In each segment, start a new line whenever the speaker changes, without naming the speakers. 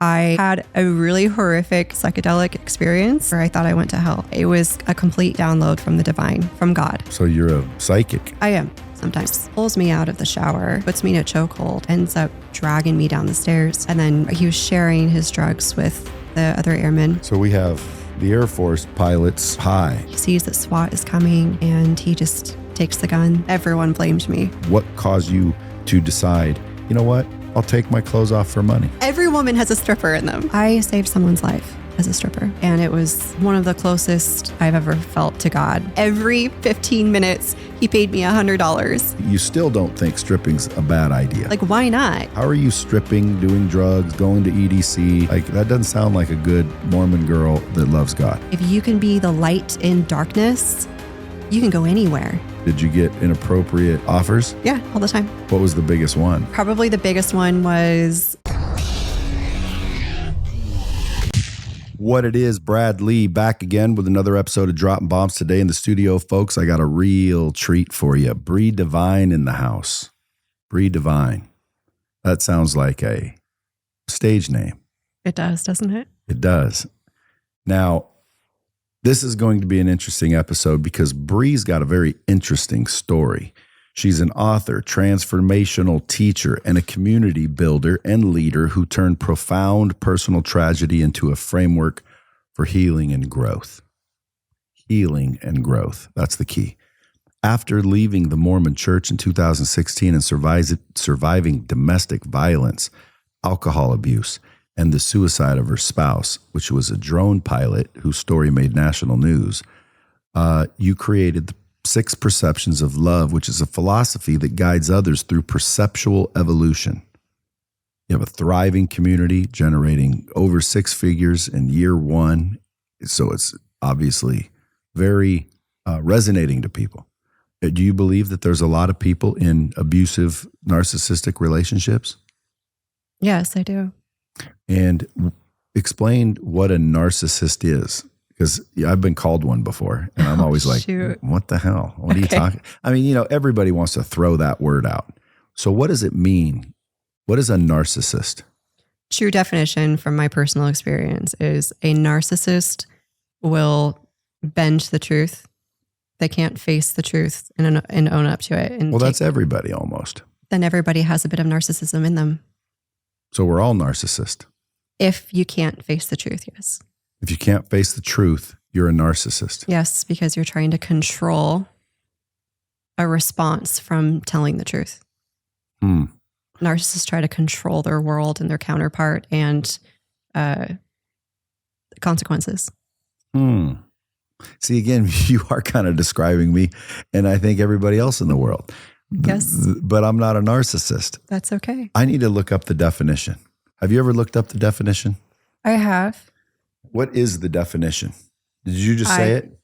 I had a really horrific psychedelic experience where I thought I went to hell. It was a complete download from the divine, from God.
So you're a psychic?
I am. Sometimes pulls me out of the shower, puts me in a chokehold, ends up dragging me down the stairs. And then he was sharing his drugs with the other airmen.
So we have the Air Force pilots high.
He sees that SWAT is coming and he just takes the gun. Everyone blamed me.
What caused you to decide, you know what? I'll take my clothes off for money.
Every woman has a stripper in them. I saved someone's life as a stripper, and it was one of the closest I've ever felt to God. Every 15 minutes, he paid me $100.
You still don't think stripping's a bad idea.
Like, why not?
How are you stripping, doing drugs, going to EDC? Like, that doesn't sound like a good Mormon girl that loves God.
If you can be the light in darkness, you can go anywhere.
Did you get inappropriate offers?
Yeah, all the time.
What was the biggest one?
Probably the biggest one was...
What it is, Brad Lee, back again with another episode of Dropping Bombs. Today in the studio, folks, I got a real treat for you. Bree Divine in the house. Bree Divine. That sounds like a stage name.
It does, doesn't it?
It does. Now, this is going to be an interesting episode because Bree's got a very interesting story. She's an author, transformational teacher, and a community builder and leader who turned profound personal tragedy into a framework for healing and growth. Healing and growth. That's the key. After leaving the Mormon church in 2016 and surviving domestic violence, alcohol abuse, and the suicide of her spouse, which was a drone pilot whose story made national news, you created the 6 Perceptions of Love, which is a philosophy that guides others through perceptual evolution. You have a thriving community generating over 6 figures in year 1. So it's obviously very resonating to people. Do you believe that there's a lot of people in abusive, narcissistic relationships?
Yes, I do.
And explain what a narcissist is. Because I've been called one before, and I'm always like, what the hell? What are you talking? I mean, everybody wants to throw that word out. So what does it mean? What is a narcissist?
True definition from my personal experience is a narcissist will bend to the truth. They can't face the truth and own up to it. And
that's everybody almost.
Then everybody has a bit of narcissism in them.
So we're all narcissists.
If you can't face the truth, yes.
If you can't face the truth, you're a narcissist.
Yes, because you're trying to control a response from telling the truth. Narcissists try to control their world and their counterpart and consequences.
See, again, you are kind of describing me and I think everybody else in the world.
Yes.
But I'm not a narcissist.
That's okay.
I need to look up the definition. Have you ever looked up the definition?
I have.
What is the definition? Did you just say it?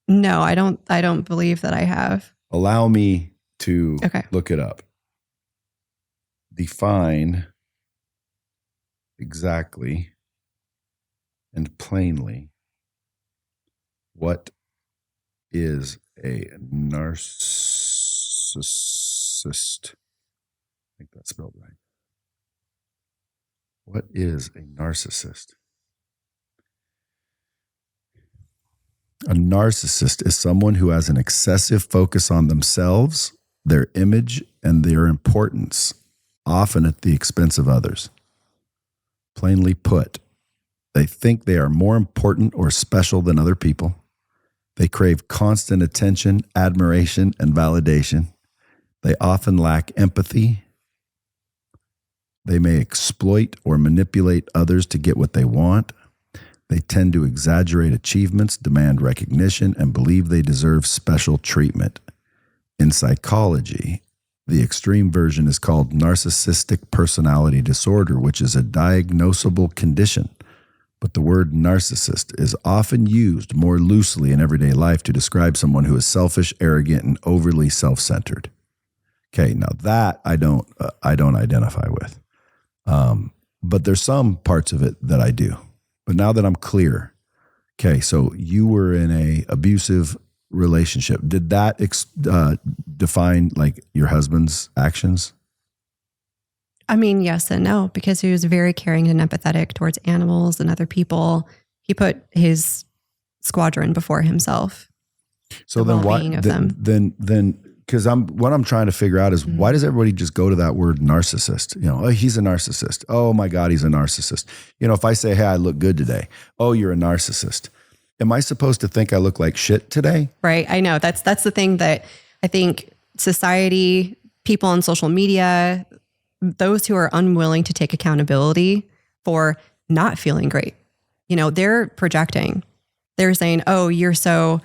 No, I don't believe that I have.
Allow me to look it up. Define exactly and plainly what is a narcissist. I think that's spelled right. What is a narcissist? A narcissist is someone who has an excessive focus on themselves, their image, and their importance, often at the expense of others. Plainly put, they think they are more important or special than other people. They crave constant attention, admiration, and validation. They often lack empathy. They may exploit or manipulate others to get what they want. They tend to exaggerate achievements, demand recognition, and believe they deserve special treatment. In psychology, the extreme version is called narcissistic personality disorder, which is a diagnosable condition. But the word narcissist is often used more loosely in everyday life to describe someone who is selfish, arrogant, and overly self-centered. Okay, now that I don't identify with. But there's some parts of it that I do. But now that I'm clear, okay, so you were in a abusive relationship. Did that define like your husband's actions?
I mean, yes and no, because he was very caring and empathetic towards animals and other people. He put his squadron before himself.
So
The
then why
well-being of them.
then because what I'm trying to figure out is why does everybody just go to that word narcissist? You know, oh, he's a narcissist. Oh my God, he's a narcissist. You know, if I say, hey, I look good today. Oh, you're a narcissist. Am I supposed to think I look like shit today?
Right. I know. That's the thing that I think society, people on social media, those who are unwilling to take accountability for not feeling great, you know, they're projecting. They're saying, oh, you're so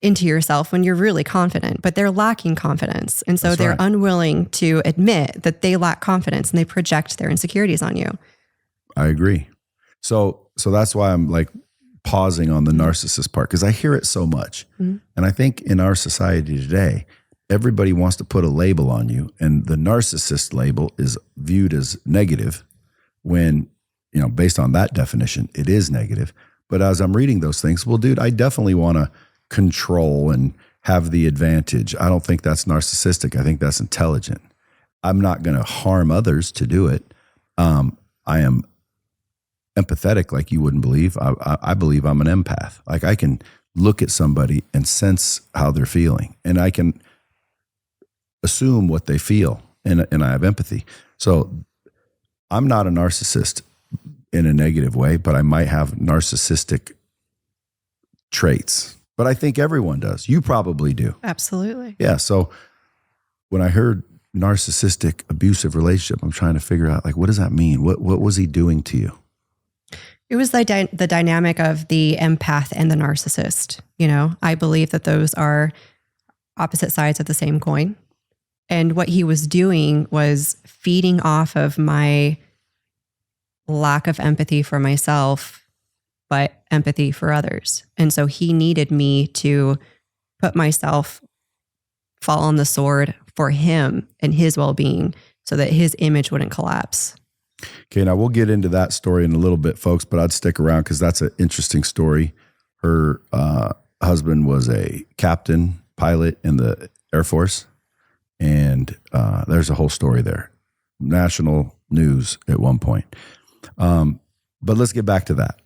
into yourself when you're really confident, but they're lacking confidence. And so they're unwilling to admit that they lack confidence and they project their insecurities on you.
I agree. So that's why I'm like pausing on the narcissist part, because I hear it so much. And I think in our society today, everybody wants to put a label on you, and the narcissist label is viewed as negative when, you know, based on that definition, it is negative. But as I'm reading those things, well, dude, I definitely want to control and have the advantage. I don't think that's narcissistic. I think that's intelligent. I'm not going to harm others to do it. I am empathetic like you wouldn't believe. I believe I'm an empath. Like I can look at somebody and sense how they're feeling, and I can assume what they feel, and I have empathy. So I'm not a narcissist in a negative way, but I might have narcissistic traits. But I think everyone does. You probably do.
Absolutely.
Yeah. So when I heard narcissistic abusive relationship, I'm trying to figure out, like, what does that mean? What was he doing to you?
It was the dynamic of the empath and the narcissist. You know, I believe that those are opposite sides of the same coin. And what he was doing was feeding off of my lack of empathy for myself, but empathy for others. And so he needed me to put myself, fall on the sword for him and his well-being so that his image wouldn't collapse.
Okay, now we'll get into that story in a little bit, folks, but I'd stick around because that's an interesting story. Her husband was a captain pilot in the Air Force, and there's a whole story there. National news at one point. But let's get back to that.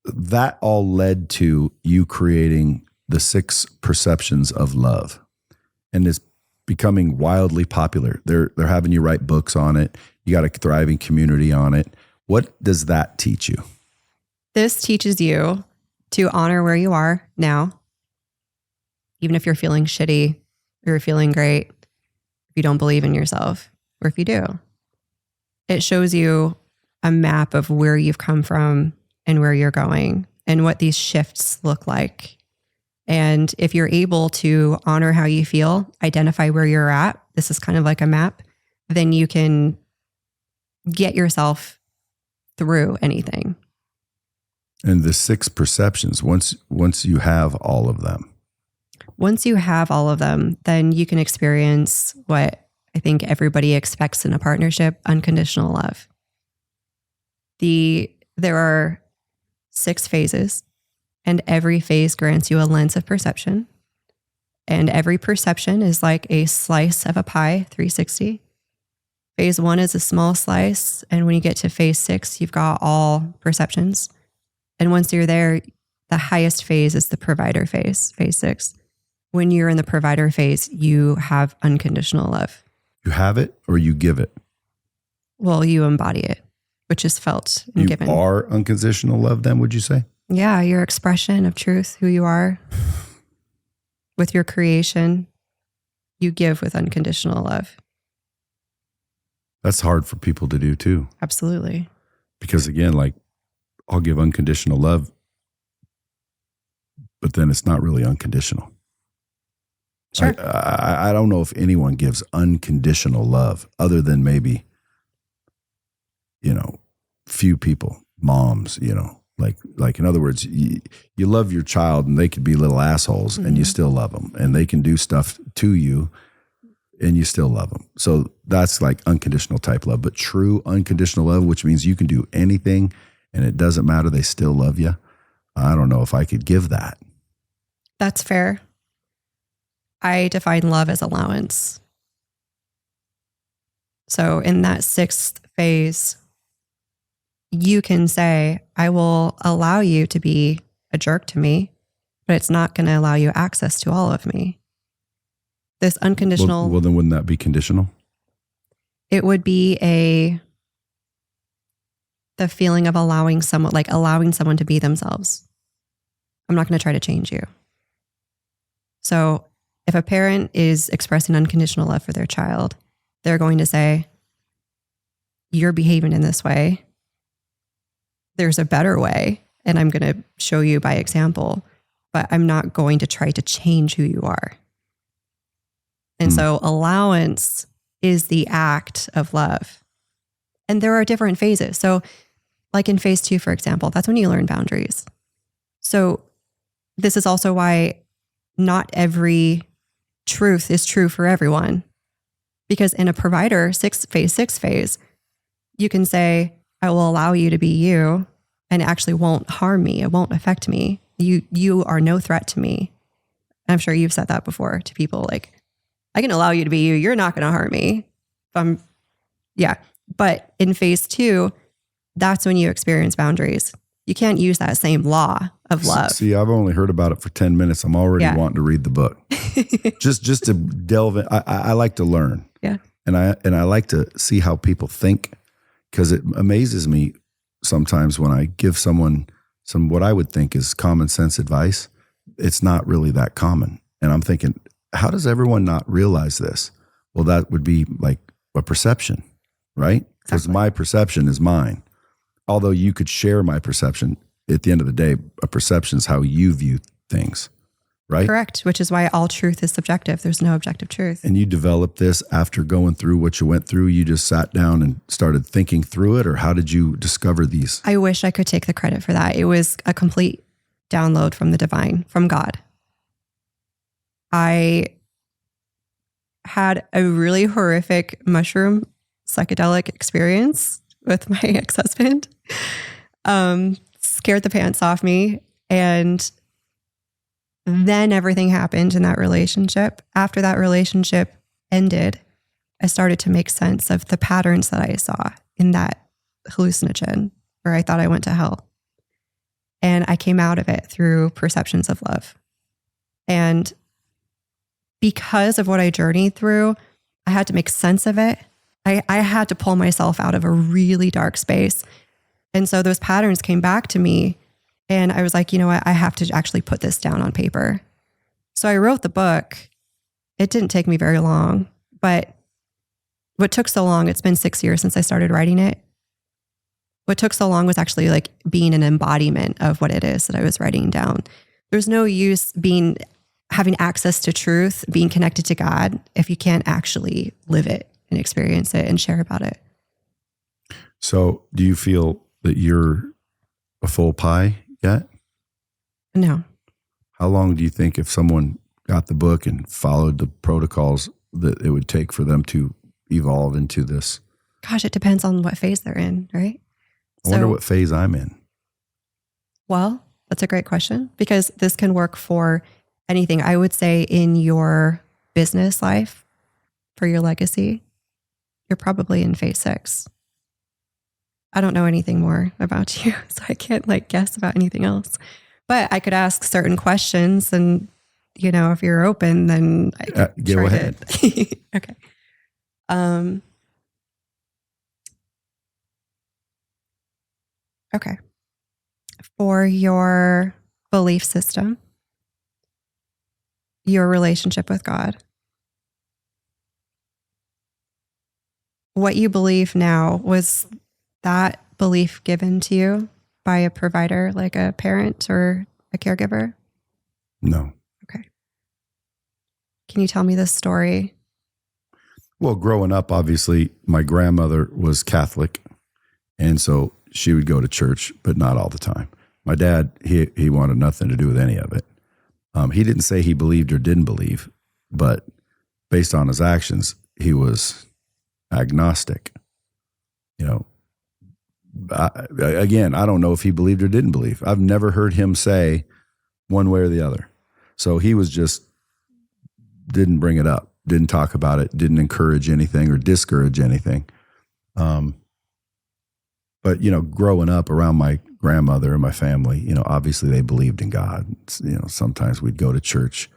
That all led to you creating the 6 perceptions of love, and it's becoming wildly popular. They're having you write books on it. You got a thriving community on it. What does that teach you?
This teaches you to honor where you are now, even if you're feeling shitty or you're feeling great, if you don't believe in yourself, or if you do. It shows you a map of where you've come from and where you're going and what these shifts look like. And if you're able to honor how you feel, identify where you're at, this is kind of like a map, then you can get yourself through anything.
And the 6 perceptions, once you have all of them.
Once you have all of them, then you can experience what I think everybody expects in a partnership, unconditional love. There are 6 phases, and every phase grants you a lens of perception. And every perception is like a slice of a pie, 360. Phase 1 is a small slice. And when you get to phase 6, you've got all perceptions. And once you're there, the highest phase is the provider phase, phase 6. When you're in the provider phase, you have unconditional love.
You have it or you give it?
Well, you embody it, which is felt and given.
You are unconditional love then, would you say?
Yeah, your expression of truth, who you are. With your creation, you give with unconditional love.
That's hard for people to do too.
Absolutely.
Because again, like, I'll give unconditional love, but then it's not really unconditional.
Sure.
I don't know if anyone gives unconditional love other than maybe, few people, moms, like in other words, you love your child and they could be little assholes and you still love them, and they can do stuff to you and you still love them. So that's like unconditional type love. But true unconditional love, which means you can do anything and it doesn't matter, they still love you. I don't know if I could give that.
That's fair. I define love as allowance. So in that sixth phase, you can say, I will allow you to be a jerk to me, but it's not going to allow you access to all of me. This unconditional.
Well, then wouldn't that be conditional?
It would be the feeling of allowing someone to be themselves. I'm not going to try to change you. So if a parent is expressing unconditional love for their child, they're going to say, you're behaving in this way. There's a better way, and I'm going to show you by example, but I'm not going to try to change who you are. And so allowance is the act of love. And there are different phases. So like in phase 2, for example, that's when you learn boundaries. So this is also why not every truth is true for everyone. Because in a provider, phase 6, you can say, I will allow you to be you, and it actually won't harm me. It won't affect me. You are no threat to me. I'm sure you've said that before to people, like, I can allow you to be you. You're not going to harm me. But in phase 2, that's when you experience boundaries. You can't use that same law of love.
See, I've only heard about it for 10 minutes. I'm already wanting to read the book. just to delve in. I like to learn.
Yeah.
And I like to see how people think, because it amazes me sometimes when I give someone some what I would think is common sense advice. It's not really that common. And I'm thinking, how does everyone not realize this? Well, that would be like a perception, right? Because my perception is mine. Although you could share my perception, at the end of the day, a perception is how you view things, right?
Correct, which is why all truth is subjective. There's no objective truth.
And you developed this after going through what you went through? You just sat down and started thinking through it? Or how did you discover these?
I wish I could take the credit for that. It was a complete download from the divine, from God. I had a really horrific mushroom psychedelic experience with my ex-husband. Scared the pants off me. And then everything happened in that relationship. After that relationship ended, I started to make sense of the patterns that I saw in that hallucinogen where I thought I went to hell. And I came out of it through perceptions of love. And because of what I journeyed through, I had to make sense of it. I had to pull myself out of a really dark space. And so those patterns came back to me, and I was like, you know what? I have to actually put this down on paper. So I wrote the book. It didn't take me very long, but what took so long, it's been 6 years since I started writing it. What took so long was actually like being an embodiment of what it is that I was writing down. There's no use having access to truth, being connected to God, if you can't actually live it and experience it and share about it.
So do you feel that you're a full pie yet?
No.
How long do you think, if someone got the book and followed the protocols, that it would take for them to evolve into this?
Gosh, it depends on what phase they're in, right?
I wonder what phase I'm in.
Well, that's a great question, because this can work for anything. I would say in your business life, for your legacy, you're probably in phase 6. I don't know anything more about you, so I can't guess about anything else. But I could ask certain questions, and if you're open, then I could
go ahead.
Okay. Okay. For your belief system, your relationship with God, what you believe now, was that belief given to you by a provider, like a parent or a caregiver?
No.
Okay. Can you tell me this story?
Well, growing up, obviously, my grandmother was Catholic, and so she would go to church, but not all the time. My dad, he wanted nothing to do with any of it. He didn't say he believed or didn't believe, but based on his actions, he was agnostic. Again, I don't know if he believed or didn't believe. I've never heard him say one way or the other. So he was just didn't bring it up. didn't talk about it, didn't encourage anything or discourage anything. But, growing up around my grandmother and my family, obviously they believed in God. Sometimes we'd go to church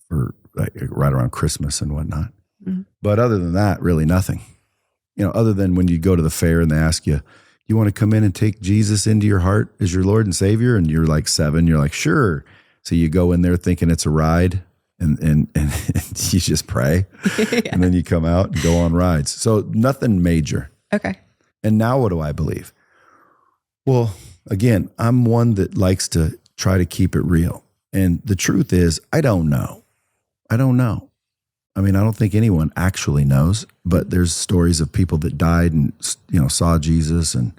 for right around Christmas and whatnot. Mm-hmm. But other than that, really nothing. Other than when you go to the fair and they ask you, you want to come in and take Jesus into your heart as your Lord and Savior? And you're like 7, you're like, sure. So you go in there thinking it's a ride and you just pray. Yeah. And then you come out and go on rides. So nothing major.
Okay.
And now what do I believe? Well, again, I'm one that likes to try to keep it real. And the truth is, I don't know. I don't think anyone actually knows, but there's stories of people that died and, saw Jesus and,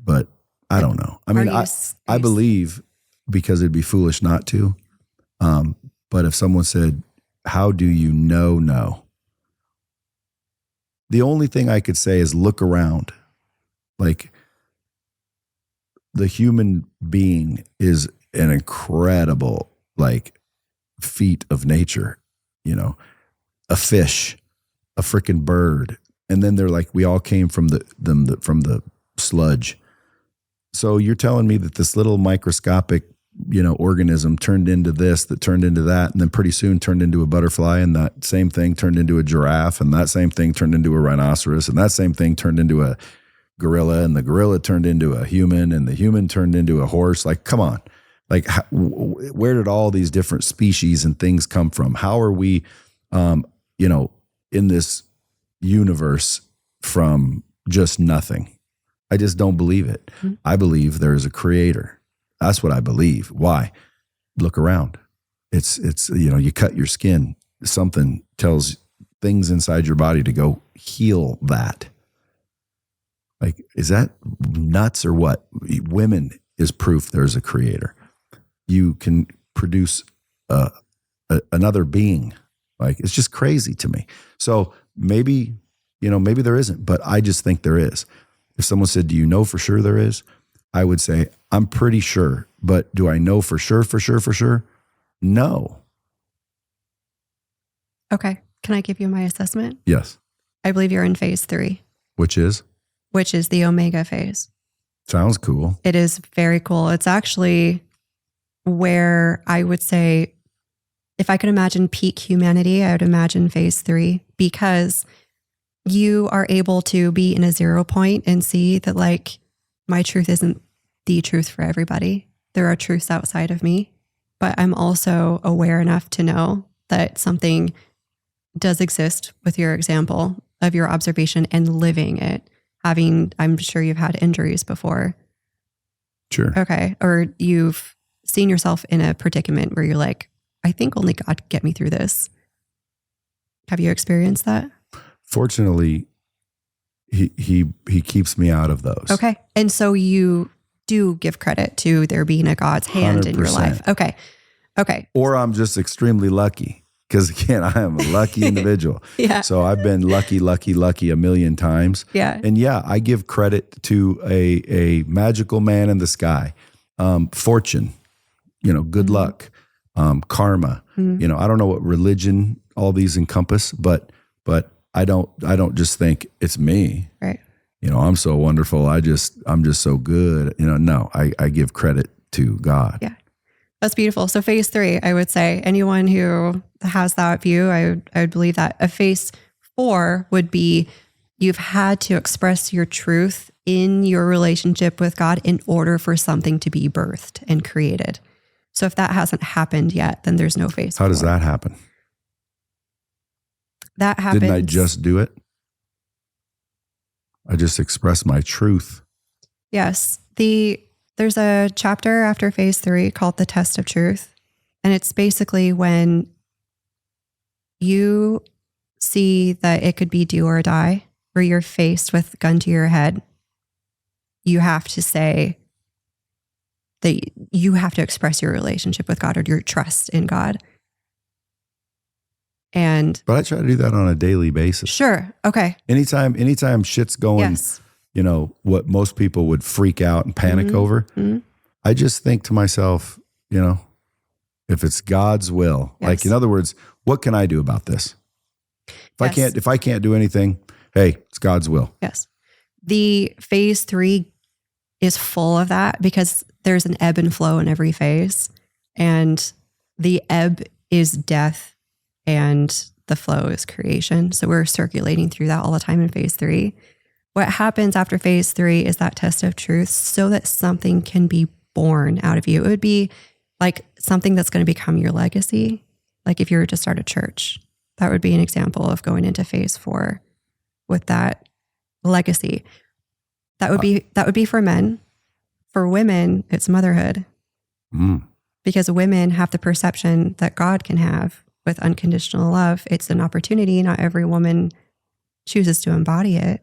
but I don't know. I believe because it'd be foolish not to. But if someone said, how do you know? No. The only thing I could say is look around. Like, the human being is an incredible, feat of nature. A fish, a freaking bird. And then they're like, we all came from the sludge. So you're telling me that this little microscopic, organism turned into this, that turned into that, and then pretty soon turned into a butterfly, and that same thing turned into a giraffe, and that same thing turned into a rhinoceros, and that same thing turned into a gorilla, and the gorilla turned into a human, and the human turned into a horse. Like, come on. Where did all these different species and things come from? How are we, in this universe from just nothing? I just don't believe it. Mm-hmm. I believe there is a creator. That's what I believe. Why? Look around. It's you cut your skin. Something tells things inside your body to go heal that. Is that nuts or what? Women is proof there's a creator. You can produce another being. It's just crazy to me. So maybe there isn't, but I just think there is. If someone said, do you know for sure there is? I would say, I'm pretty sure, but do I know for sure? No.
Okay. Can I give you my assessment?
Yes.
I believe you're in phase 3.
Which is
the Omega phase.
Sounds cool.
It is very cool. It's actually where I would say, if I could imagine peak humanity, I would imagine phase 3, because you are able to be in a 0 point and see that my truth isn't the truth for everybody. There are truths outside of me, but I'm also aware enough to know that something does exist with your example of your observation and living it. I'm sure you've had injuries before.
Sure.
Okay. Or you've seen yourself in a predicament where you're like, I think only God could get me through this. Have you experienced that?
Fortunately, he keeps me out of those.
Okay. And so you do give credit to there being a God's hand 100%. In your life. Okay.
Or I'm just extremely lucky. Because again, I am a lucky individual.
Yeah.
So I've been lucky a million times.
Yeah.
And yeah, I give credit to a magical man in the sky. Fortune, good luck, karma. Mm-hmm. I don't know what religion all these encompass, but I don't just think it's me.
Right.
I'm so wonderful. I'm just so good. No, I give credit to God.
Yeah. That's beautiful. So phase 3, I would say anyone who has that view, I would believe that. A phase 4 would be you've had to express your truth in your relationship with God in order for something to be birthed and created. So if that hasn't happened yet, then there's no phase 4.
How does that happen?
That happens.
Didn't I just do it? I just expressed my truth.
Yes. There's a chapter after phase 3 called The Test of Truth. And it's basically when you see that it could be do or die, where you're faced with a gun to your head, you have to say that you have to express your relationship with God or your trust in God.
But I try to do that on a daily basis.
Sure. Okay.
Anytime shit's going,
yes.
What most people would freak out and panic over, mm-hmm. I just think to myself, if it's God's will, yes. In other words, What can I do about this?
Yes.
If I can't do anything, hey, it's God's will.
Yes. The phase 3 is full of that because there's an ebb and flow in every phase. And the ebb is death and the flow is creation. So we're circulating through that all the time in phase 3. What happens after phase 3 is that test of truth so that something can be born out of you. It would be like something that's going to become your legacy. Like if you were to start a church, that would be an example of going into phase 4 with that legacy. That would be for men. For women, it's motherhood. Because women have the perception that God can have with unconditional love. It's an opportunity. Not every woman chooses to embody it.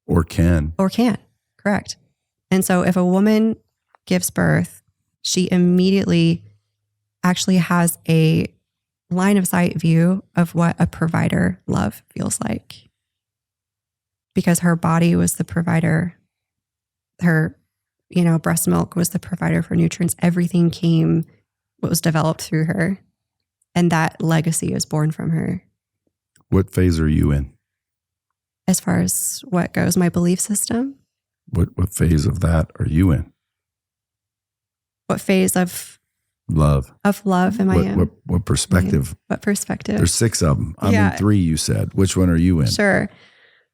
Or can.
Correct. And so if a woman gives birth, she immediately actually has a line of sight view of what a provider love feels like. Because her body was the provider. Her, breast milk was the provider for nutrients. Everything came, what was developed through her. And that legacy is born from her.
What phase are you in?
As far as what goes, my belief system.
What phase of that are you in?
What phase of
love
am I in?
What perspective?
What perspective?
There's 6 of them. I'm in 3, you said. Which one are you in?
Sure.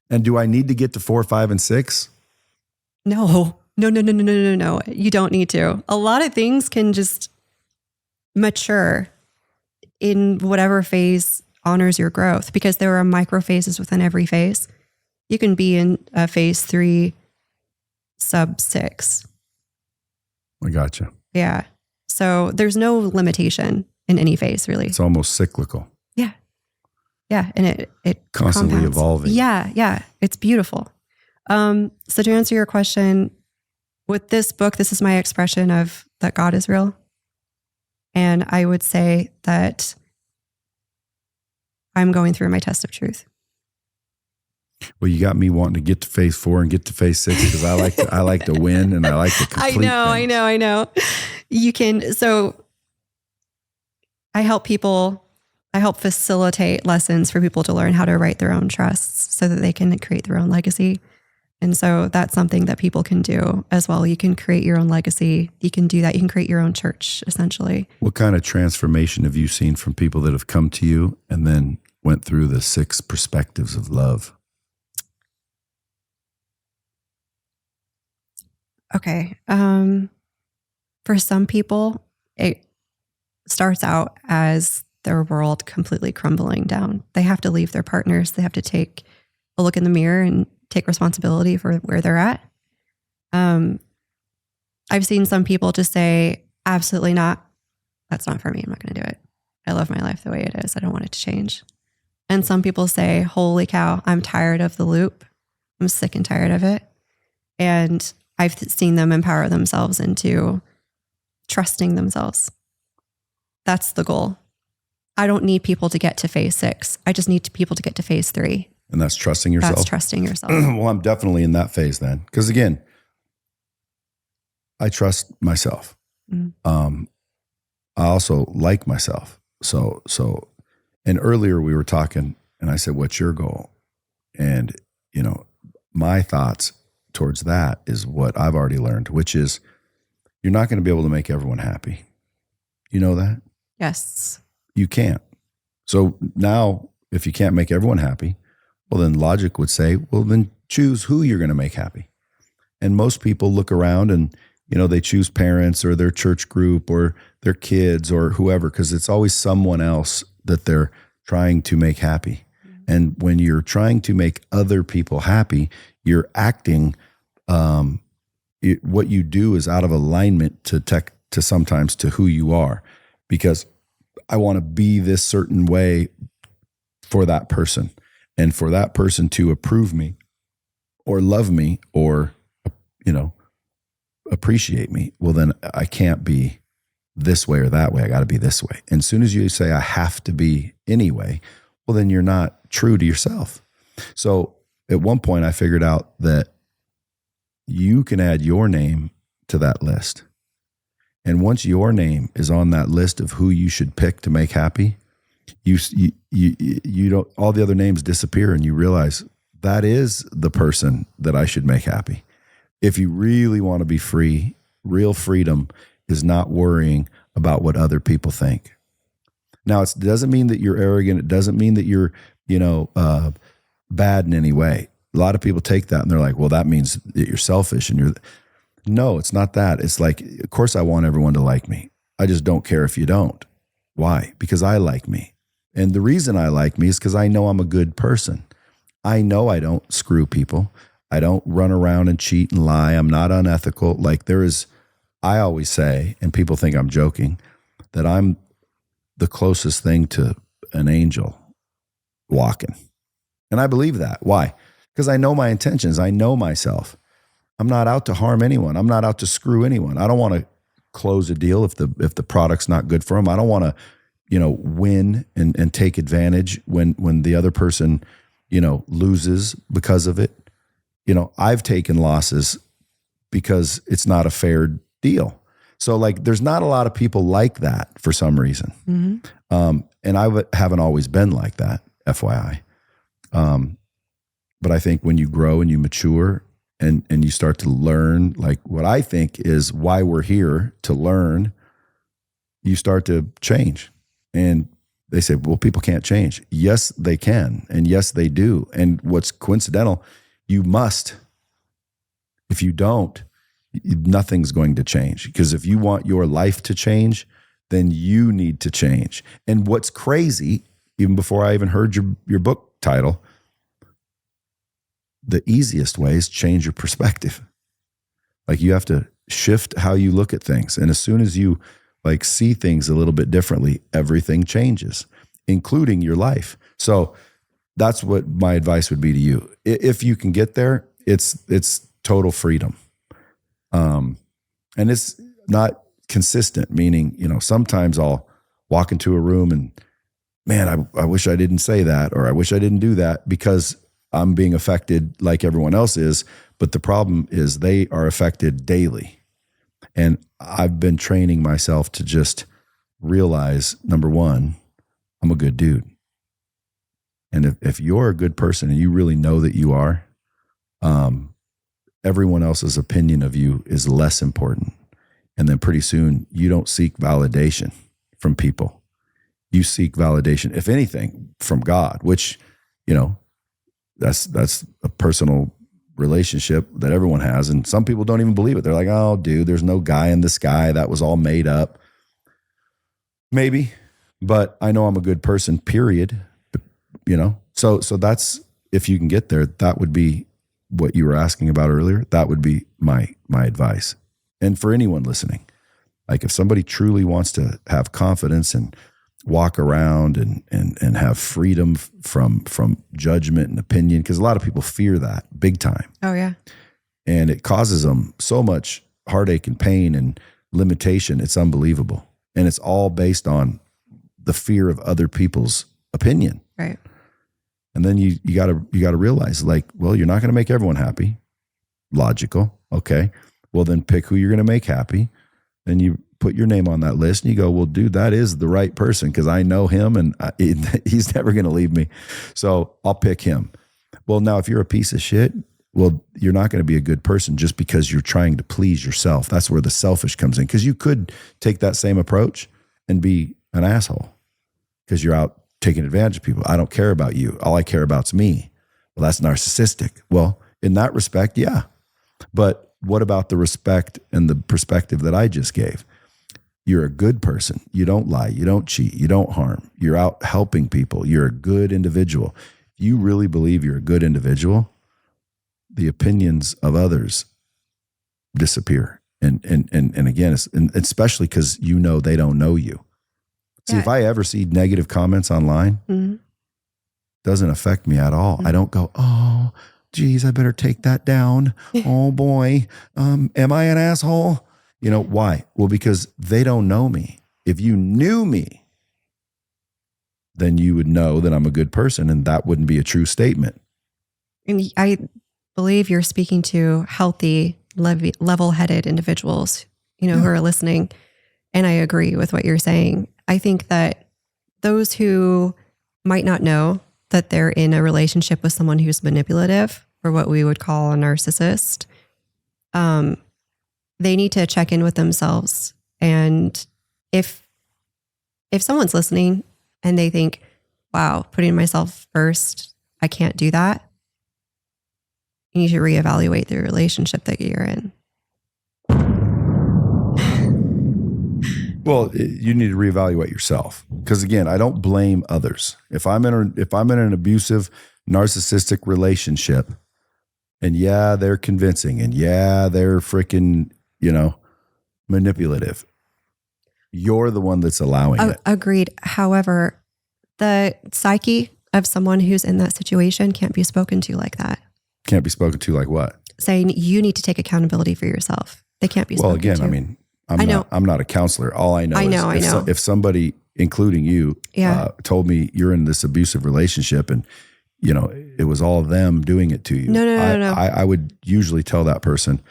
And do I need to get to 4, 5, and 6?
No. You don't need to. A lot of things can just mature in whatever phase honors your growth, because there are micro phases within every phase. You can be in a phase 3 sub 6.
I gotcha.
Yeah. So there's no limitation in any phase, really.
It's almost cyclical.
Yeah. Yeah. And it
constantly
compounds.
evolving.
Yeah. Yeah. It's beautiful. So to answer your question, with this book, this is my expression of that God is real. And I would say that I'm going through my test of truth.
Well, you got me wanting to get to phase 4 and get to phase 6 because I like to win and I like to complete
I know. You can. So I help facilitate lessons for people to learn how to write their own trusts so that they can create their own legacy. And so that's something that people can do as well. You can create your own legacy. You can do that. You can create your own church, essentially.
What kind of transformation have you seen from people that have come to you and then went through the 6 perspectives of love?
Okay. For some people, it starts out as their world completely crumbling down. They have to leave their partners. They have to take a look in the mirror and take responsibility for where they're at. I've seen some people just say, absolutely not. That's not for me. I'm not going to do it. I love my life the way it is. I don't want it to change. And some people say, holy cow, I'm tired of the loop. I'm sick and tired of it. And I've seen them empower themselves into trusting themselves. That's the goal. I don't need people to get to phase 6. I just need people to get to phase 3.
And that's trusting yourself?
That's trusting yourself.
Well, I'm definitely in that phase then. Because again, I trust myself. I also like myself. So, and earlier we were talking and I said, what's your goal? And, my thoughts towards that is what I've already learned, which is you're not going to be able to make everyone happy. You know that?
Yes.
You can't. So now if you can't make everyone happy, well, then logic would say, well, then choose who you're going to make happy. And most people look around and, they choose parents or their church group or their kids or whoever, because it's always someone else that they're trying to make happy. And when you're trying to make other people happy, you're acting, what you do is out of alignment to sometimes to who you are, because I want to be this certain way for that person. And for that person to approve me or love me or, appreciate me, well, then I can't be this way or that way. I got to be this way. And as soon as you say I have to be anyway, well, then you're not true to yourself. So at one point I figured out that you can add your name to that list. And once your name is on that list of who you should pick to make happy, You don't, all the other names disappear and you realize that is the person that I should make happy. If you really want to be free, real freedom is not worrying about what other people think. Now, it doesn't mean that you're arrogant. It doesn't mean that you're, bad in any way. A lot of people take that and they're like, well, that means that you're selfish and no, it's not that. It's like, of course I want everyone to like me. I just don't care if you don't. Why? Because I like me. And the reason I like me is because I know I'm a good person. I know I don't screw people. I don't run around and cheat and lie. I'm not unethical. Like I always say, and people think I'm joking, that I'm the closest thing to an angel walking. And I believe that. Why? Because I know my intentions. I know myself. I'm not out to harm anyone. I'm not out to screw anyone. I don't want to close a deal if the product's not good for them. I don't want to, win and take advantage when the other person, loses because of it. I've taken losses because it's not a fair deal. So like, there's not a lot of people like that for some reason. Mm-hmm. And I haven't always been like that, FYI. But I think when you grow and you mature and you start to learn, like what I think is why we're here to learn, you start to change. And they say, well, people can't change. Yes, they can. And yes, they do. And what's coincidental, you must. If you don't, nothing's going to change. Because if you want your life to change, then you need to change. And what's crazy, even before I even heard your book title, the easiest way is change your perspective. Like you have to shift how you look at things. And as soon as you like see things a little bit differently, everything changes, including your life. So that's what my advice would be to you. If you can get there, it's total freedom. And it's not consistent, meaning, sometimes I'll walk into a room and man, I wish I didn't say that, or I wish I didn't do that because I'm being affected like everyone else is. But the problem is they are affected daily. And I've been training myself to just realize, number one, I'm a good dude. And if you're a good person and you really know that you are, everyone else's opinion of you is less important. And then pretty soon you don't seek validation from people. You seek validation, if anything, from God, which, that's a personal relationship that everyone has. And some people don't even believe it. They're like, oh, dude, there's no guy in the sky. That was all made up. Maybe, but I know I'm a good person, period. So that's, if you can get there, that would be what you were asking about earlier. That would be my advice. And for anyone listening, like if somebody truly wants to have confidence and walk around and have freedom from judgment and opinion, because a lot of people fear that big time.
Oh yeah.
And it causes them so much heartache and pain and limitation. It's unbelievable. And it's all based on the fear of other people's opinion.
Right.
And then you gotta realize, like, well, you're not going to make everyone happy. Logical. Okay. Well, then pick who you're going to make happy. Then you put your name on that list and you go, well, dude, that is the right person because I know him and he's never going to leave me. So I'll pick him. Well, now if you're a piece of shit, well, you're not going to be a good person just because you're trying to please yourself. That's where the selfish comes in, because you could take that same approach and be an asshole because you're out taking advantage of people. I don't care about you. All I care about is me. Well, that's narcissistic. Well, in that respect, yeah. But what about the respect and the perspective that I just gave? You're a good person. You don't lie. You don't cheat. You don't harm. You're out helping people. You're a good individual. If you really believe you're a good individual, the opinions of others disappear. And again, especially because they don't know you. See,
Yeah.
if I ever see negative comments online, doesn't affect me at all. I don't go, oh, geez, I better take that down. Oh boy, am I an asshole? Why? Well, because they don't know me. If you knew me, then you would know that I'm a good person, and that wouldn't be a true statement.
And I believe you're speaking to healthy, level-headed individuals, who are listening. And I agree with what you're saying. I think that those who might not know that they're in a relationship with someone who's manipulative, or what we would call a narcissist, they need to check in with themselves. And if someone's listening and they think, wow, putting myself first, I can't do that, you need to reevaluate the relationship that you're in.
Well, you need to reevaluate yourself, because again, I don't blame others. If I'm in an abusive, narcissistic relationship, and yeah, they're convincing, and yeah, they're freaking, manipulative, you're the one that's allowing it.
Agreed. However, the psyche of someone who's in that situation can't be spoken to like that.
Can't be spoken to like what?
Saying you need to take accountability for yourself. They can't be spoken to.
Well, again, I mean, I'm not a counselor. All I know is if somebody, including you, told me you're in this abusive relationship and, it was all them doing it to you.
No.
I would usually tell that person,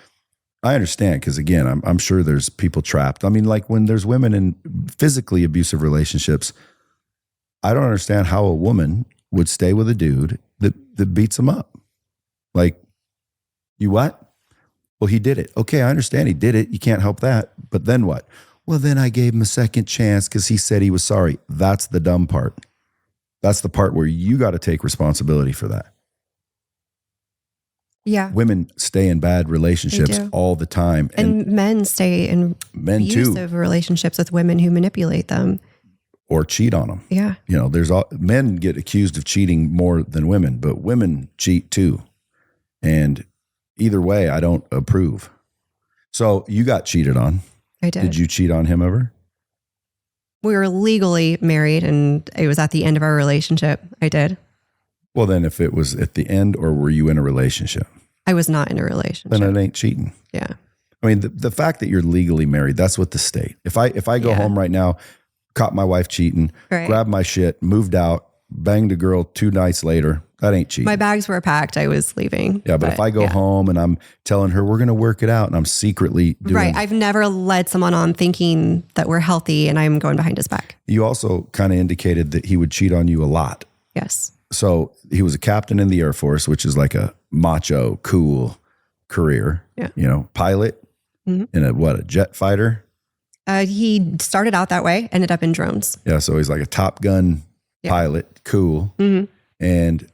I understand, because again, I'm sure there's people trapped. I mean, like when there's women in physically abusive relationships, I don't understand how a woman would stay with a dude that beats them up. Like, you what? Well, he did it. Okay, I understand he did it. You can't help that. But then what? Well, then I gave him a second chance because he said he was sorry. That's the dumb part. That's the part where you got to take responsibility for that.
Yeah.
Women stay in bad relationships all the time.
And men stay in abusive relationships with women who manipulate them.
Or cheat on them.
Yeah.
Men get accused of cheating more than women, but women cheat too. And either way, I don't approve. So you got cheated on.
I did.
Did you cheat on him ever?
We were legally married and it was at the end of our relationship. I did.
Well, then if it was at the end, or were you in a relationship?
I was not in a relationship.
Then it ain't cheating.
Yeah.
I mean, the fact that you're legally married, that's what the state. If I go home right now, caught my wife cheating, grabbed my shit, moved out, banged a girl 2 nights later, that ain't cheating.
My bags were packed. I was leaving.
Yeah, but if I go home and I'm telling her we're going to work it out and I'm secretly doing...
Right. I've never led someone on thinking that we're healthy and I'm going behind his back.
You also kind of indicated that he would cheat on you a lot.
Yes.
So he was a captain in the Air Force, which is like a macho, cool career. Yeah. Pilot in a jet fighter.
He started out that way, ended up in drones.
Yeah. So he's like a Top Gun pilot, cool. Mm-hmm. And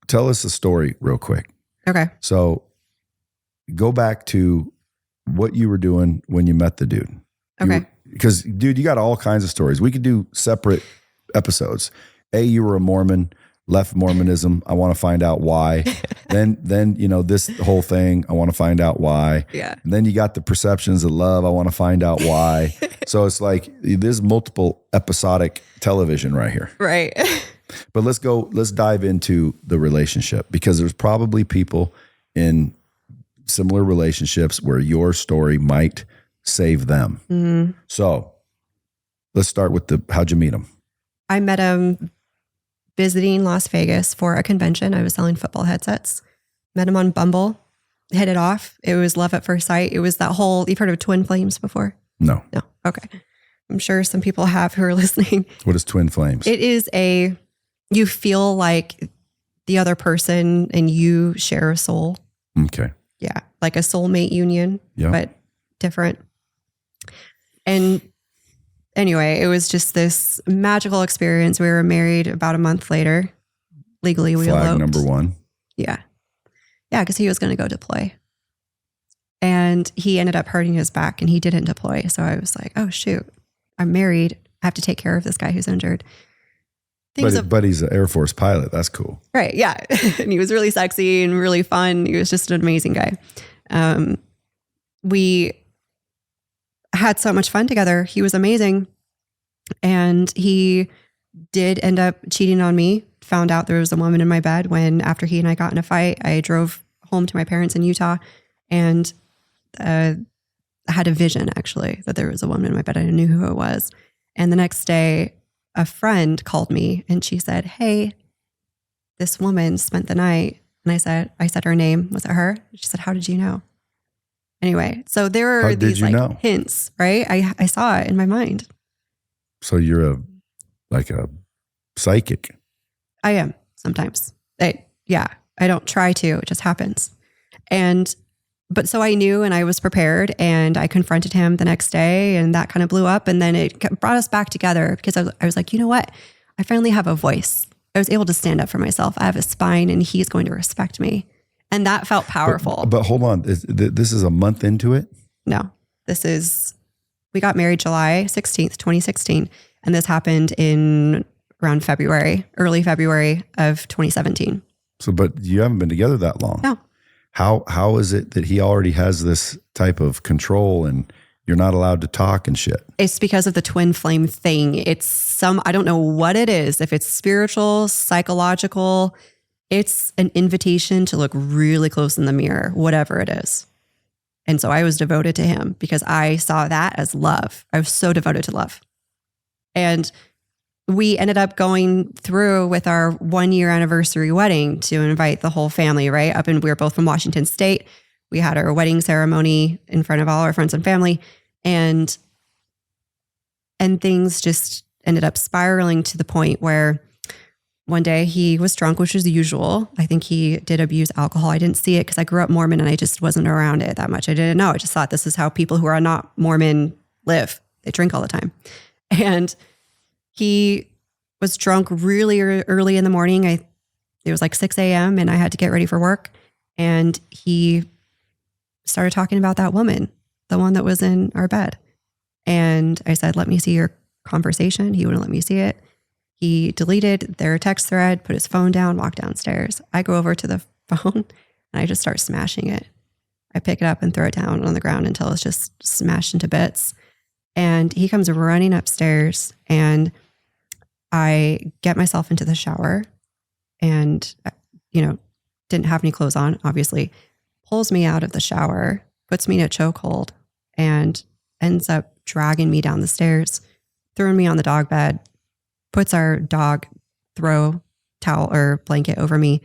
tell us a story real quick.
Okay.
So go back to what you were doing when you met the dude.
Okay.
Because, dude, you got all kinds of stories. We could do separate episodes. You were a Mormon, left Mormonism. I want to find out why. then this whole thing, I want to find out why.
Yeah.
And then you got the perceptions of love. I want to find out why. So it's like there's multiple episodic television right here.
Right.
But let's dive into the relationship, because there's probably people in similar relationships where your story might save them. Mm-hmm. So let's start with how'd you meet him?
I met him visiting Las Vegas for a convention. I was selling football headsets. Met him on Bumble, hit it off. It was love at first sight. It was that whole, you've heard of twin flames before?
No.
Okay. I'm sure some people have who are listening.
What is twin flames?
It is you feel like the other person and you share a soul.
Okay.
Yeah. Like a soulmate union, but different. And anyway, it was just this magical experience. We were married about a month later. Legally, we eloped.
Flag number 1.
Yeah. Yeah, because he was going to go deploy. And he ended up hurting his back and he didn't deploy. So I was like, oh, shoot, I'm married. I have to take care of this guy who's injured.
But he's an Air Force pilot. That's cool.
Right. Yeah. And he was really sexy and really fun. He was just an amazing guy. We had so much fun together. He was amazing. And he did end up cheating on me. Found out there was a woman in my bed when, after he and I got in a fight, I drove home to my parents in Utah and I had a vision, actually, that there was a woman in my bed. I knew who it was. And the next day, a friend called me and she said, hey, this woman spent the night. And I said her name. Was it her? She said, how did you know? Anyway, so there are these hints, right? I saw it in my mind.
So you're like a psychic.
I am sometimes. I don't try to, it just happens. But so I knew and I was prepared and I confronted him the next day and that kind of blew up. And then it brought us back together because I was like, you know what? I finally have a voice. I was able to stand up for myself. I have a spine and he's going to respect me. And that felt powerful.
But hold on. This is a month into it?
No, we got married July 16th, 2016. And this happened in around early February of 2017.
So, but you haven't been together that long.
No.
How is it that he already has this type of control and you're not allowed to talk and shit?
It's because of the twin flame thing. I don't know what it is. If it's spiritual, psychological, it's an invitation to look really close in the mirror, whatever it is. And so I was devoted to him because I saw that as love. I was so devoted to love. And we ended up going through with our 1-year anniversary wedding to invite the whole family, right? We were both from Washington State. We had our wedding ceremony in front of all our friends and family. And things just ended up spiraling to the point where one day he was drunk, which is usual. I think he did abuse alcohol. I didn't see it because I grew up Mormon and I just wasn't around it that much. I didn't know. I just thought this is how people who are not Mormon live. They drink all the time. And he was drunk really early in the morning. It was like 6 a.m. and I had to get ready for work. And he started talking about that woman, the one that was in our bed. And I said, let me see your conversation. He wouldn't let me see it. He deleted their text thread, put his phone down, walked downstairs. I go over to the phone and I just start smashing it. I pick it up and throw it down on the ground until it's just smashed into bits. And he comes running upstairs and I get myself into the shower and, didn't have any clothes on, obviously, pulls me out of the shower, puts me in a chokehold and ends up dragging me down the stairs, throwing me on the dog bed, puts our dog throw towel or blanket over me,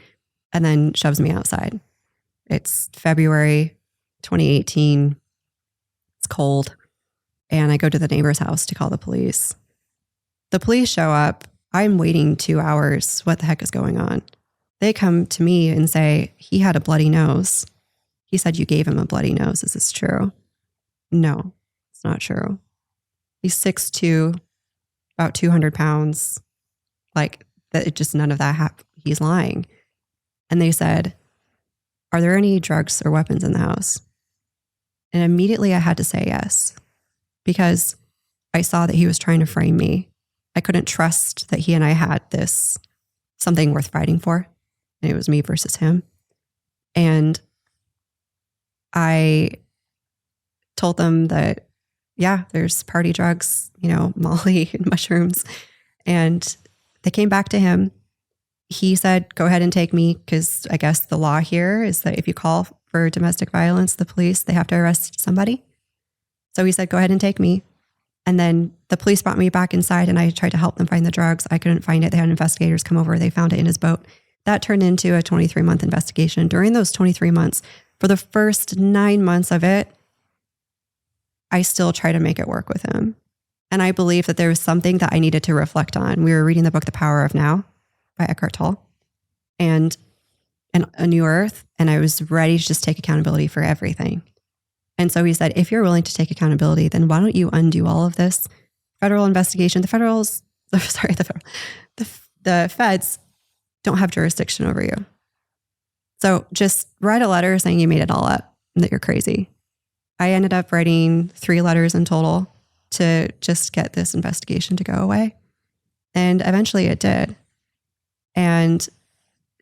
and then shoves me outside. It's February 2018. It's cold. And I go to the neighbor's house to call the police. The police show up. I'm waiting 2 hours. What the heck is going on? They come to me and say, he had a bloody nose. He said you gave him a bloody nose. Is this true? No, it's not true. He's 6'2", about 200 pounds. Like that, none of that happened. He's lying. And they said, are there any drugs or weapons in the house? And immediately I had to say yes, because I saw that he was trying to frame me. I couldn't trust that he and I had something worth fighting for. And it was me versus him. And I told them that, yeah, there's party drugs, Molly and mushrooms. And they came back to him. He said, go ahead and take me, because I guess the law here is that if you call for domestic violence, the police, they have to arrest somebody. So he said, go ahead and take me. And then the police brought me back inside and I tried to help them find the drugs. I couldn't find it. They had investigators come over. They found it in his boat. That turned into a 23-month investigation. During those 23 months, for the first 9 months of it, I still try to make it work with him. And I believe that there was something that I needed to reflect on. We were reading the book, The Power of Now by Eckhart Tolle and A New Earth. And I was ready to just take accountability for everything. And so he said, if you're willing to take accountability, then why don't you undo all of this federal investigation? The feds don't have jurisdiction over you. So just write a letter saying you made it all up and that you're crazy. I ended up writing 3 letters in total to just get this investigation to go away. And eventually it did. And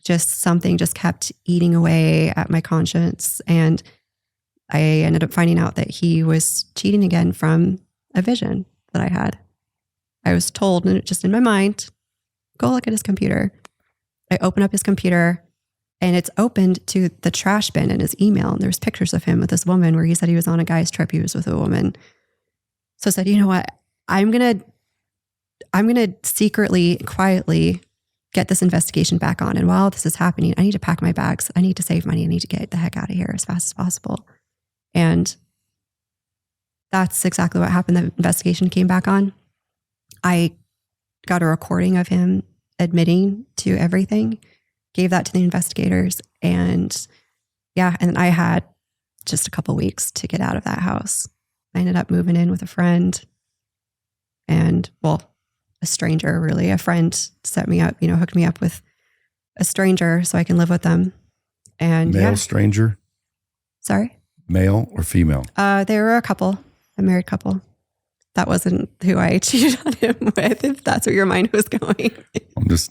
something just kept eating away at my conscience. And I ended up finding out that he was cheating again from a vision that I had. I was told, just in my mind, go look at his computer. I open up his computer and it's opened to the trash bin in his email. And there's pictures of him with this woman where he said he was on a guy's trip. He was with a woman. So I said, you know what? I'm going to secretly, quietly get this investigation back on. And while this is happening, I need to pack my bags. I need to save money. I need to get the heck out of here as fast as possible. And that's exactly what happened. The investigation came back on. I got a recording of him admitting to everything, gave that to the investigators. And and I had just a couple weeks to get out of that house. I ended up moving in with a friend and, a stranger, really. A friend set me up, hooked me up with a stranger so I can live with them. And
Male stranger?
Sorry?
Male or female?
They were a married couple. That wasn't who I cheated on him with, if that's where your mind was going.
I'm just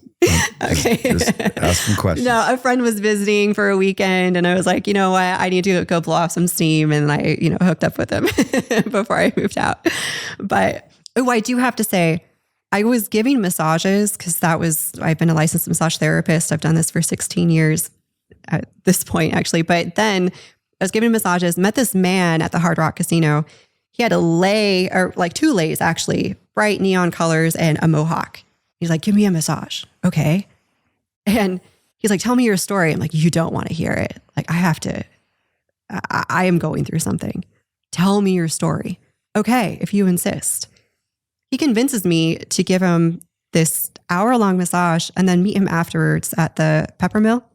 asking questions.
No, a friend was visiting for a weekend and I was like, you know what? I need to go blow off some steam. And I, hooked up with him before I moved out. But I do have to say, I was giving massages because I've been a licensed massage therapist. I've done this for 16 years at this point, actually. But then I was giving massages, met this man at the Hard Rock Casino. He had a lei, or like two leis actually, bright neon colors and a mohawk. He's like, give me a massage. Okay. And he's like, tell me your story. I'm like, you don't want to hear it. Like, I am going through something. Tell me your story. Okay, if you insist. He convinces me to give him this hour-long massage and then meet him afterwards at the pepper mill.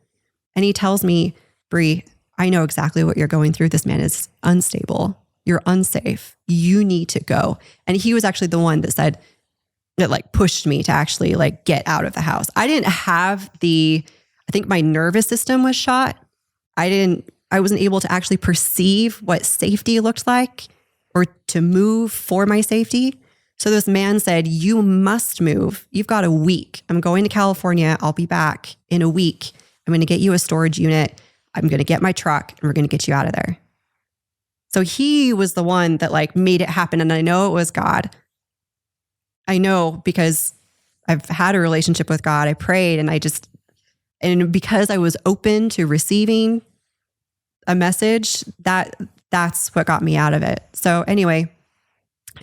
And he tells me, Bree, I know exactly what you're going through. This man is unstable. You're unsafe. You need to go. And he was actually the one that pushed me to actually get out of the house. I didn't have I think my nervous system was shot. I wasn't able to actually perceive what safety looked like or to move for my safety. So this man said, you must move. You've got a week. I'm going to California. I'll be back in a week. I'm going to get you a storage unit. I'm going to get my truck and we're going to get you out of there. So he was the one that made it happen. And I know it was God. I know because I've had a relationship with God. I prayed and because I was open to receiving a message, that's what got me out of it. So anyway,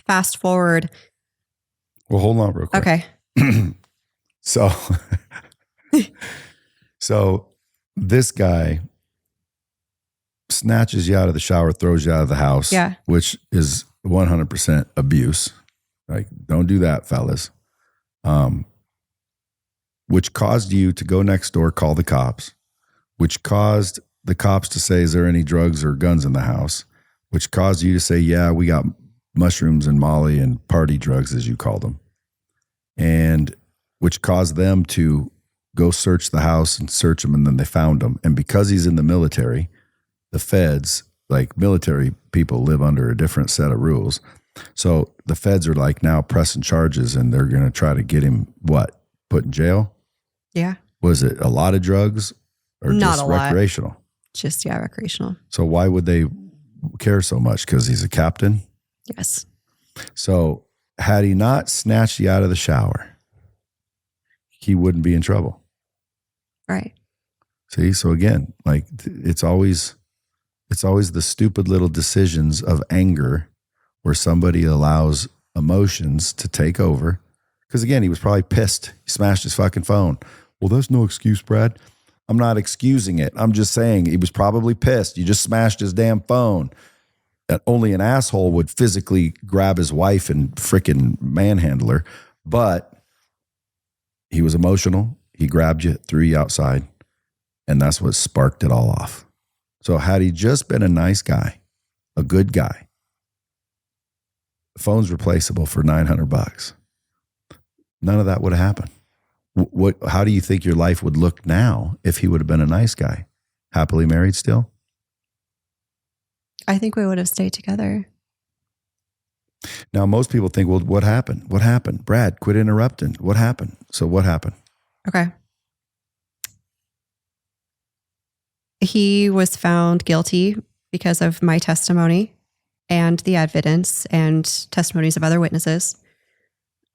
fast forward.
Well, hold on real quick.
Okay.
So this guy snatches you out of the shower, throws you out of the house, which is 100% abuse. Don't do that, fellas. Which caused you to go next door, call the cops, which caused the cops to say, is there any drugs or guns in the house? Which caused you to say, yeah, we got mushrooms and Molly and party drugs, as you called them. And which caused them to go search the house and search him. And then they found him. And because he's in the military, the feds, military people live under a different set of rules. So the feds are now pressing charges and they're going to try to get him, put in jail?
Yeah.
Was it a lot of drugs or
Not
just
a lot.
recreational?
Just, recreational.
So why would they care so much? Because he's a captain?
Yes.
So had he not snatched you out of the shower, he wouldn't be in trouble.
Right.
See? So again, it's always the stupid little decisions of anger where somebody allows emotions to take over. Because again, he was probably pissed. He smashed his fucking phone. Well, that's no excuse, Brad. I'm not excusing it. I'm just saying he was probably pissed. You just smashed his damn phone. That only an asshole would physically grab his wife and frickin' manhandle her. But he was emotional. He grabbed you, threw you outside. And that's what sparked it all off. So had he just been a nice guy, a good guy, the phone's replaceable for $900. None of that would have happened. How do you think your life would look now if he would have been a nice guy? Happily married still?
I think we would have stayed together.
Now, most people think, well, what happened? What happened? Brad, quit interrupting. What happened? So what happened?
Okay. He was found guilty because of my testimony and the evidence and testimonies of other witnesses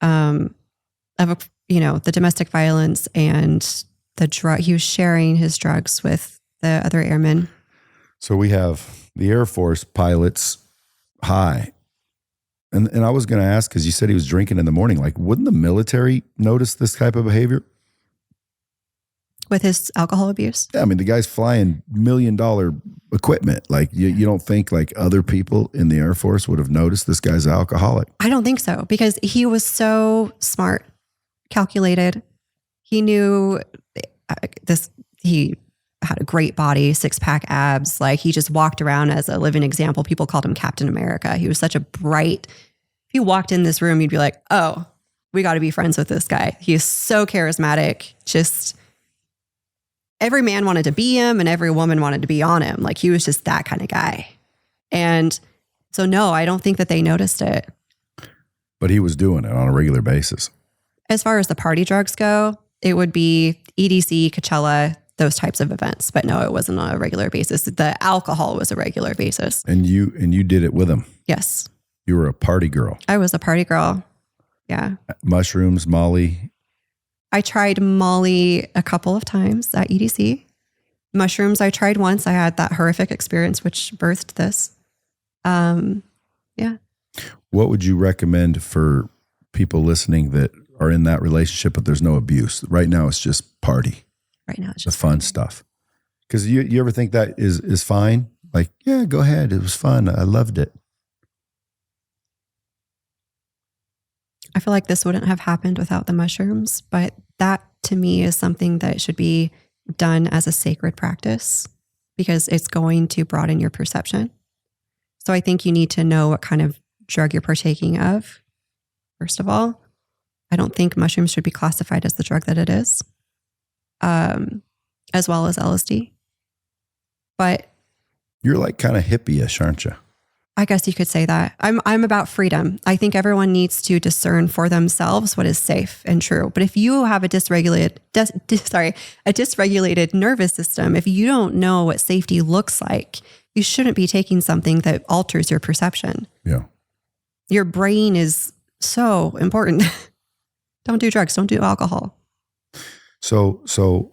of the domestic violence and the drug. He was sharing his drugs with the other airmen. So
we have the Air Force pilots high. And I was going to ask, because you said he was drinking in the morning, wouldn't the military notice this type of behavior?
With his alcohol abuse?
Yeah, I mean, the guy's flying $1 million equipment. You don't think other people in the Air Force would have noticed this guy's alcoholic?
I don't think so, because he was so smart. calculated. He knew he had a great body, 6-pack abs. Like he just walked around as a living example. People called him Captain America. He was such a bright, if you walked in this room, you'd be like, oh, we got to be friends with this guy. He is so charismatic. Just every man wanted to be him and every woman wanted to be on him. Like he was just that kind of guy. And so, no, I don't think that they noticed it.
But he was doing it on a regular basis.
As far as the party drugs go, it would be EDC, Coachella, those types of events. But no, it wasn't on a regular basis. The alcohol was a regular basis.
And you did it with him?
Yes.
You were a party girl?
I was a party girl. Yeah.
Mushrooms, Molly?
I tried Molly a couple of times at EDC. Mushrooms I tried once. I had that horrific experience, which birthed this. Yeah.
What would you recommend for people listening that are in that relationship, but there's no abuse? Right now, it's just party.
Right now, it's just
the fun stuff. Because you ever think that is fine? Like, yeah, go ahead. It was fun. I loved it.
I feel like this wouldn't have happened without the mushrooms, but that to me is something that should be done as a sacred practice because it's going to broaden your perception. So I think you need to know what kind of drug you're partaking of. First of all, I don't think mushrooms should be classified as the drug that it is, as well as LSD. But
you're like kind of hippie-ish, aren't you?
I guess you could say that. I'm about freedom. I think everyone needs to discern for themselves what is safe and true. But if you have a dysregulated nervous system, if you don't know what safety looks like, you shouldn't be taking something that alters your perception.
Yeah.
Your brain is so important. Don't do drugs. Don't do alcohol.
So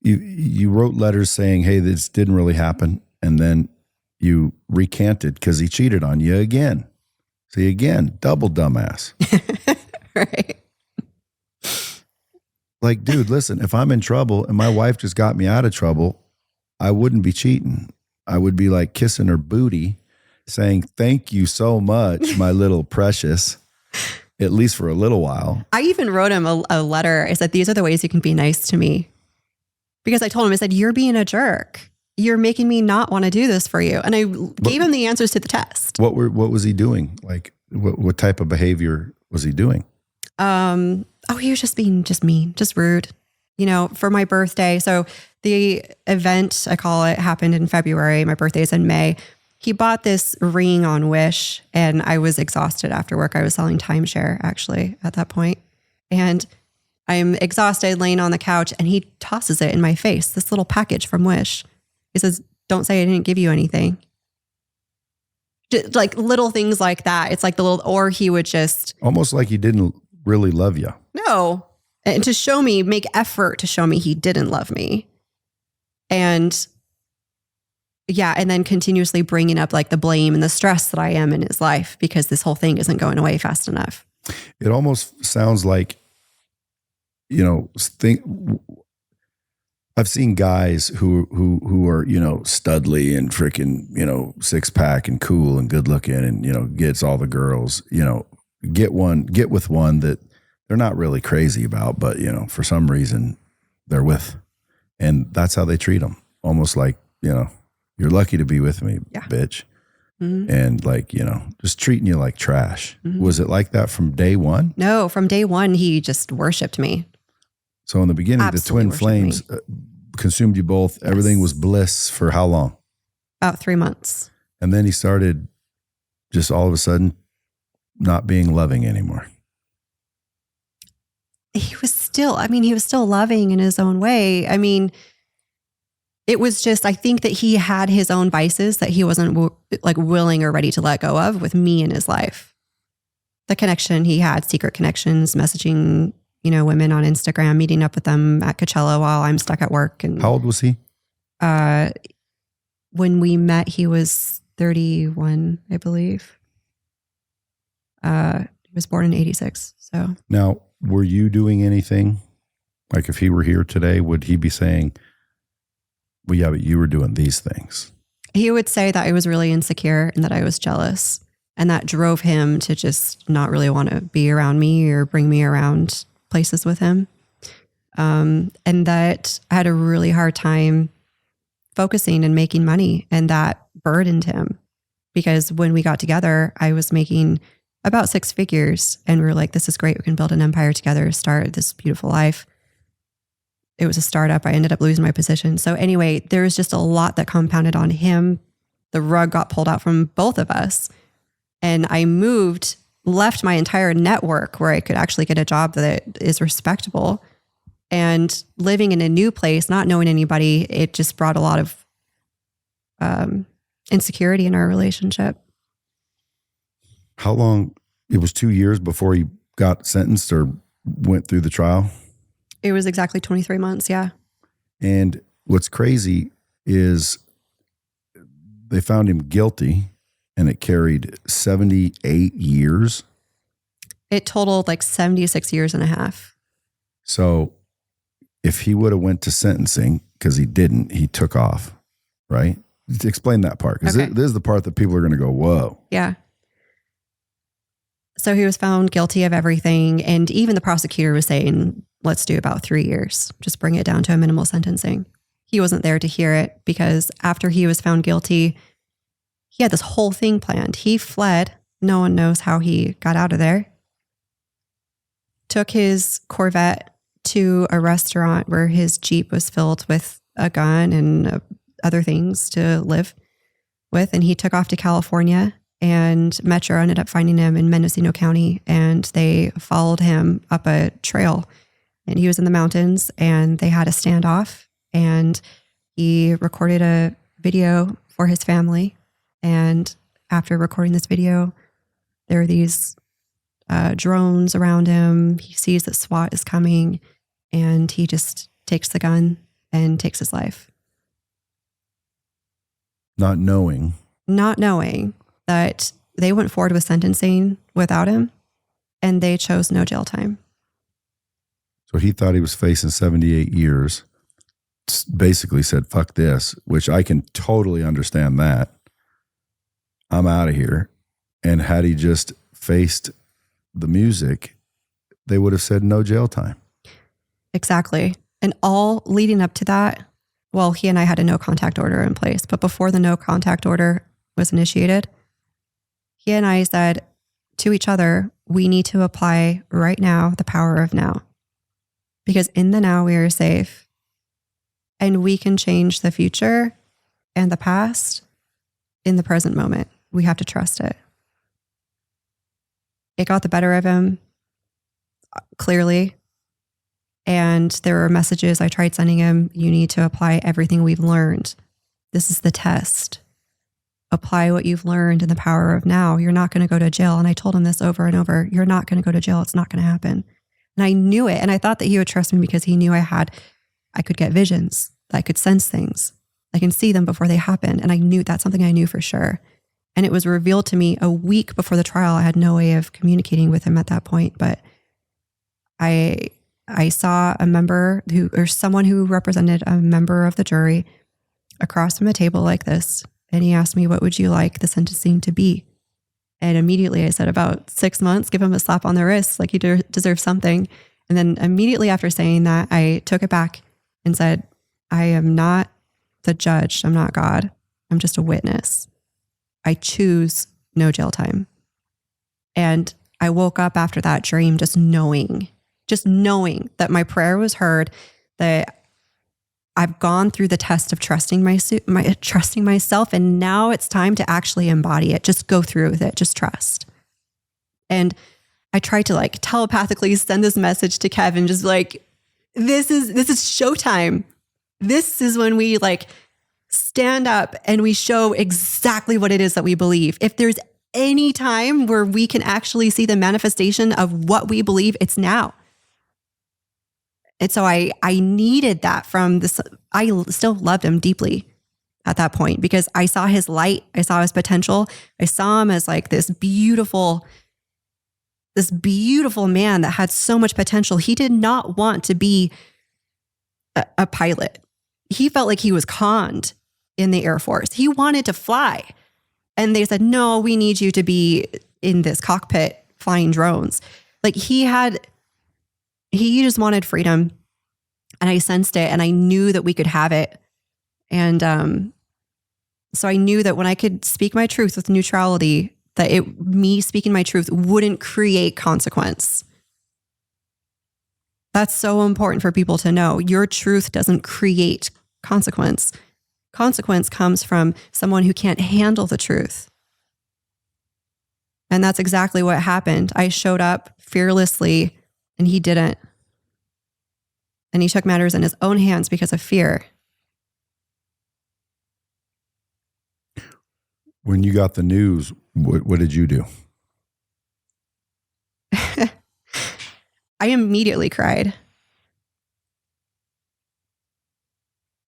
you wrote letters saying, hey, this didn't really happen. And then you recanted because he cheated on you again. See, again, double dumbass.
Right.
Like, dude, listen, if I'm in trouble and my wife just got me out of trouble, I wouldn't be cheating. I would be like kissing her booty saying, thank you so much, my little precious, at least for a little while. I
even wrote him a letter. I said, these are the ways you can be nice to me. Because I told him, I said, you're being a jerk. You're making me not want to do this for you. And I gave him the answers to the test.
What was he doing? Like, what type of behavior was he doing?
He was just being mean, just rude. You know, for my birthday. So the event, I call it, happened in February. My birthday's in May. He bought this ring on Wish and I was exhausted after work. I was selling timeshare actually at that point. And I'm exhausted laying on the couch and he tosses it in my face, this little package from Wish. He says, don't say I didn't give you anything. Just like little things like that. It's like or he would just.
Almost like he didn't really love you.
No. And to show me, make effort to show me he didn't love me. And yeah, and then continuously bringing up like the blame and the stress that I am in his life because this whole thing isn't going away fast enough.
It almost sounds like, I've seen guys who are, studly and freaking, 6-pack and cool and good looking and, gets all the girls, get with one that they're not really crazy about, but, for some reason they're with. And that's how they treat them. Almost like, you're lucky to be with me, bitch. Mm-hmm. And like, just treating you like trash. Mm-hmm. Was it like that from day one?
No, from day one, he just worshiped me.
So in the beginning, absolutely, the twin flames consumed you both. Yes. Everything was bliss for how long?
About 3 months.
And then he started just all of a sudden not being loving anymore.
He was still loving in his own way. I mean, it was just, I think that he had his own vices that he wasn't like willing or ready to let go of with me in his life. The connection he had, secret connections, messaging, women on Instagram, meeting up with them at Coachella while I'm stuck at work. And
how old was he?
When we met, he was 31, I believe. He was born in 86. So
now, were you doing anything? Like if he were here today, would he be saying, well, yeah, but you were doing these things?
He would say that I was really insecure and that I was jealous. And that drove him to just not really want to be around me or bring me around places with him. And that I had a really hard time focusing and making money, and that burdened him because when we got together, I was making about 6 figures and we were like, this is great. We can build an empire together, start this beautiful life. It was a startup. I ended up losing my position. So anyway, there was just a lot that compounded on him. The rug got pulled out from both of us. And I left my entire network where I could actually get a job that is respectable. And living in a new place, not knowing anybody, it just brought a lot of insecurity in our relationship.
How long? It was 2 years before he got sentenced or went through the trial?
It was exactly 23 months, yeah.
And what's crazy is they found him guilty and it carried 78 years.
It totaled like 76 years and a half.
So if he would have went to sentencing, because he didn't, he took off, right? Explain that part, because
Okay.
this is the part that people are going to go, whoa.
Yeah. So he was found guilty of everything. And even the prosecutor was saying, let's do about 3 years. Just bring it down to a minimal sentencing. He wasn't there to hear it because after he was found guilty, he had this whole thing planned. He fled. No one knows how he got out of there. Took his Corvette to a restaurant where his Jeep was filled with a gun and other things to live with. And he took off to California, and Metro ended up finding him in Mendocino County, and they followed him up a trail, and he was in the mountains, and they had a standoff, and he recorded a video for his family. And after recording this video, there are these drones around him. He sees that SWAT is coming, and he just takes the gun and takes his life.
Not knowing
that they went forward with sentencing without him, and they chose no jail time.
So he thought he was facing 78 years, basically said, fuck this, which I can totally understand that. I'm out of here. And had he just faced the music, they would have said no jail time.
Exactly. And all leading up to that, well, he and I had a no contact order in place, but before the no contact order was initiated, he and I said to each other, we need to apply right now the power of now. Because in the now we are safe, and we can change the future and the past in the present moment. We have to trust it. It got the better of him, clearly. And there were messages I tried sending him. You need to apply everything we've learned. This is the test. Apply what you've learned in the power of now. You're not going to go to jail. And I told him this over and over. You're not going to go to jail. It's not going to happen. And I knew it. And I thought that he would trust me because he knew I could get visions. I could sense things. I can see them before they happen. And I knew that's something I knew for sure. And it was revealed to me a week before the trial. I had no way of communicating with him at that point, but I saw a member someone who represented a member of the jury across from a table like this. And he asked me, what would you like the sentencing to be? And immediately I said, about 6 months, give him a slap on the wrist, like he deserves something. And then immediately after saying that, I took it back and said, I am not the judge. I'm not God. I'm just a witness. I choose no jail time. And I woke up after that dream just knowing that my prayer was heard, that I've gone through the test of trusting myself, and now it's time to actually embody it. Just go through with it. Just trust. And I tried to like telepathically send this message to Kevin, just like, this is showtime. This is when we like stand up and we show exactly what it is that we believe. If there's any time where we can actually see the manifestation of what we believe, it's now. And so I needed that from this. I still loved him deeply at that point because I saw his light. I saw his potential. I saw him as like this beautiful man that had so much potential. He did not want to be a pilot. He felt like he was conned in the Air Force. He wanted to fly. And they said, no, we need you to be in this cockpit flying drones. Like he had he just wanted freedom. And I sensed it and I knew that we could have it. And so I knew that when I could speak my truth with neutrality, that me speaking my truth wouldn't create consequence. That's so important for people to know. Your truth doesn't create consequence. Consequence comes from someone who can't handle the truth. And that's exactly what happened. I showed up fearlessly and he didn't. And he took matters in his own hands because of fear.
When you got the news, what did you do?
I immediately cried.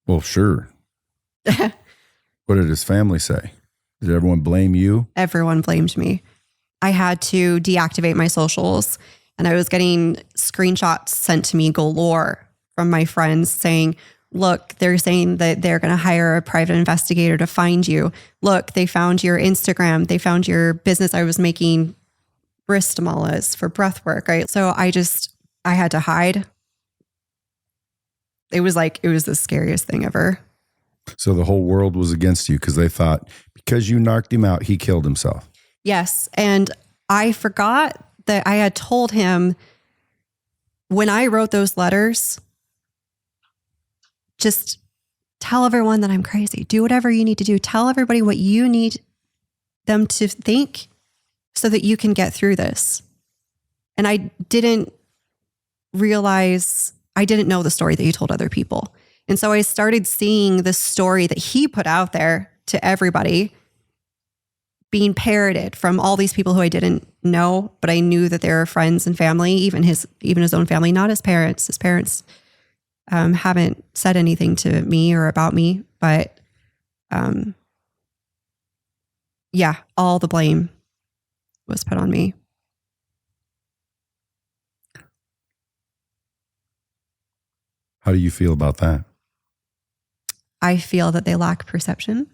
Well, sure. What did his family say? Did everyone blame you?
Everyone blamed me. I had to deactivate my socials and I was getting screenshots sent to me galore from my friends saying, look, they're saying that they're going to hire a private investigator to find you. Look, they found your Instagram. They found your business. I was making wrist malas for breath work, right? So I had to hide. It was the scariest thing ever.
So the whole world was against you because they thought because you knocked him out, he killed himself.
Yes. And I forgot that I had told him when I wrote those letters, just tell everyone that I'm crazy. Do whatever you need to do. Tell everybody what you need them to think so that you can get through this. And I didn't realize, I didn't know the story that he told other people. And so I started seeing the story that he put out there to everybody being parroted from all these people who I didn't know, but I knew that they were friends and family, even his own family, not his parents. His parents haven't said anything to me or about me, but yeah, all the blame was put on me.
How do you feel about that?
I feel that they lack perception.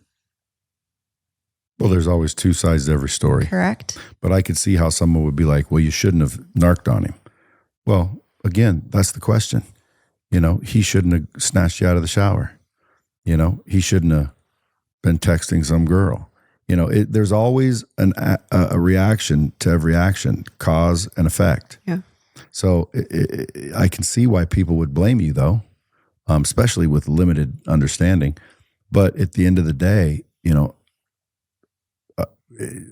Well, there's always two sides to every story.
Correct.
But I could see how someone would be like, well, you shouldn't have narked on him. Well, again, that's the question. You know, he shouldn't have snatched you out of the shower. You know, he shouldn't have been texting some girl. You know, there's always a reaction to every action, cause and effect.
Yeah.
So I can see why people would blame you, though, especially with limited understanding. But at the end of the day, you know,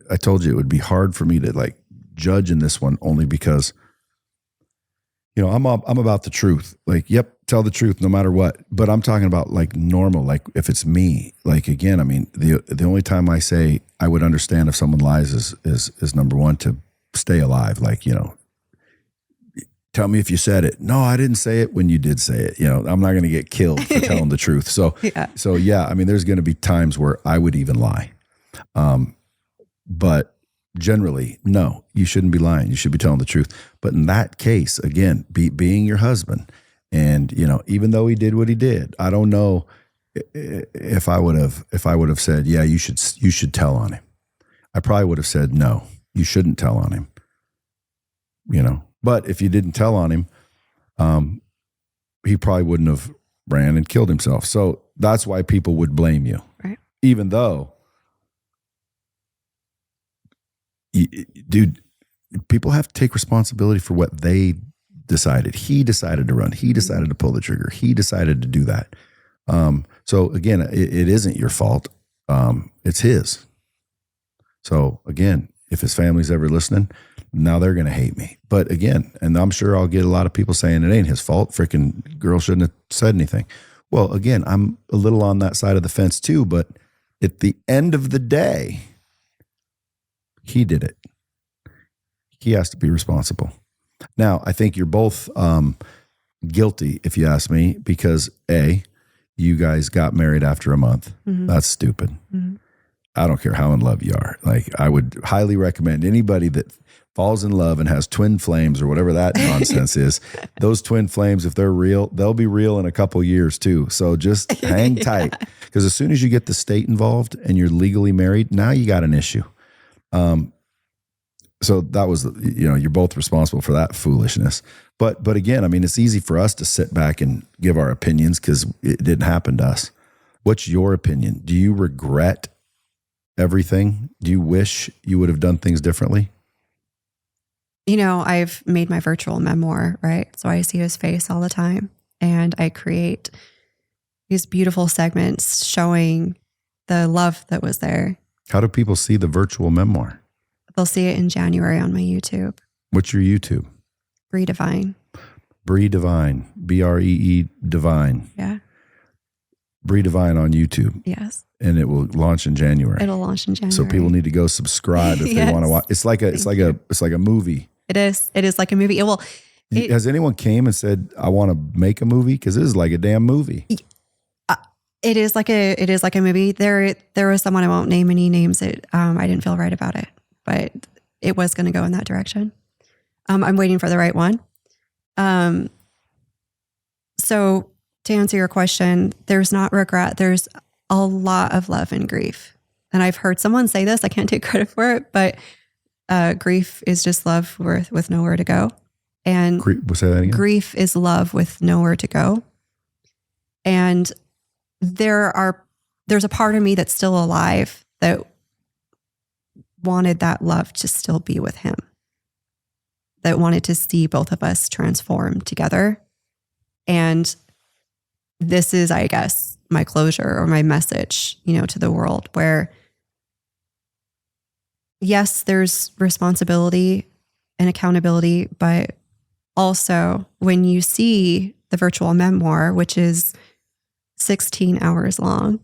I told you it would be hard for me to like judge in this one only because, you know, I'm about the truth. Like, yep, tell the truth no matter what. But I'm talking about like normal, like if it's me, like again, I mean, the only time I say I would understand if someone lies is number one, to stay alive. Like, you know, tell me if you said it. No, I didn't say it when you did say it. You know, I'm not going to get killed for telling the truth. So, yeah, I mean, there's going to be times where I would even lie. But generally, no, you shouldn't be lying. You should be telling the truth. But in that case, again, being your husband, and you know, even though he did what he did, I don't know if I would have said, yeah, you should tell on him. I probably would have said, no, you shouldn't tell on him. You know, but if you didn't tell on him, he probably wouldn't have ran and killed himself. So that's why people would blame you,
right?
Even though. Dude, people have to take responsibility for what they decided. He decided to run. He decided to pull the trigger. He decided to do that. So again, it isn't your fault. It's his. So again, if his family's ever listening, now they're going to hate me. But again, and I'm sure I'll get a lot of people saying it ain't his fault. Freaking girl shouldn't have said anything. Well, again, I'm a little on that side of the fence too, but at the end of the day, he did it. He has to be responsible. Now, I think you're both guilty, if you ask me, because A, you guys got married after a month. Mm-hmm. That's stupid. Mm-hmm. I don't care how in love you are. Like, I would highly recommend anybody that falls in love and has twin flames or whatever that nonsense is, those twin flames, if they're real, they'll be real in a couple years too. So just hang tight, because as soon as you get the state involved and you're legally married, now you got an issue. So that was, you're both responsible for that foolishness. But again, I mean, it's easy for us to sit back and give our opinions because it didn't happen to us. What's your opinion? Do you regret everything? Do you wish you would have done things differently?
I've made my virtual memoir, right? So I see his face all the time, and I create these beautiful segments showing the love that was there.
How do people see the virtual memoir?
They'll see it in January on my YouTube.
What's your YouTube?
Bree Divine.
Bree Divine. Bree Divine.
Yeah.
Bree Divine on YouTube.
Yes.
And it will launch in January.
It'll launch in January.
So people need to go subscribe if they want to watch. It's like a movie.
It is. It is like a movie.
Has anyone came and said, I want to make a movie? Because this is like a damn movie.
It is like a movie. There was someone, I won't name any names, that I didn't feel right about it, but it was going to go in that direction. I'm waiting for the right one. So to answer your question, there's not regret. There's a lot of love and grief. And I've heard someone say this, I can't take credit for it, but grief is just love with nowhere to go. And
Say that again?
Grief is love with nowhere to go. And there's a part of me that's still alive that wanted that love to still be with him, that wanted to see both of us transform together. And this is, I guess, my closure or my message, to the world, where yes, there's responsibility and accountability, but also when you see the virtual memoir, which is 16 hours long,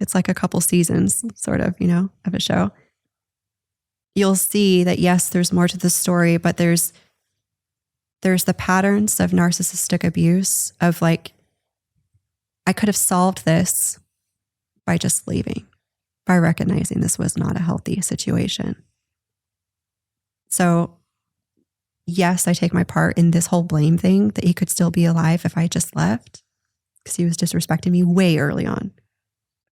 it's like a couple seasons sort of, of a show. You'll see that, yes, there's more to the story, but there's the patterns of narcissistic abuse of like, I could have solved this by just leaving, by recognizing this was not a healthy situation. So yes, I take my part in this whole blame thing, that he could still be alive if I just left, because he was disrespecting me way early on.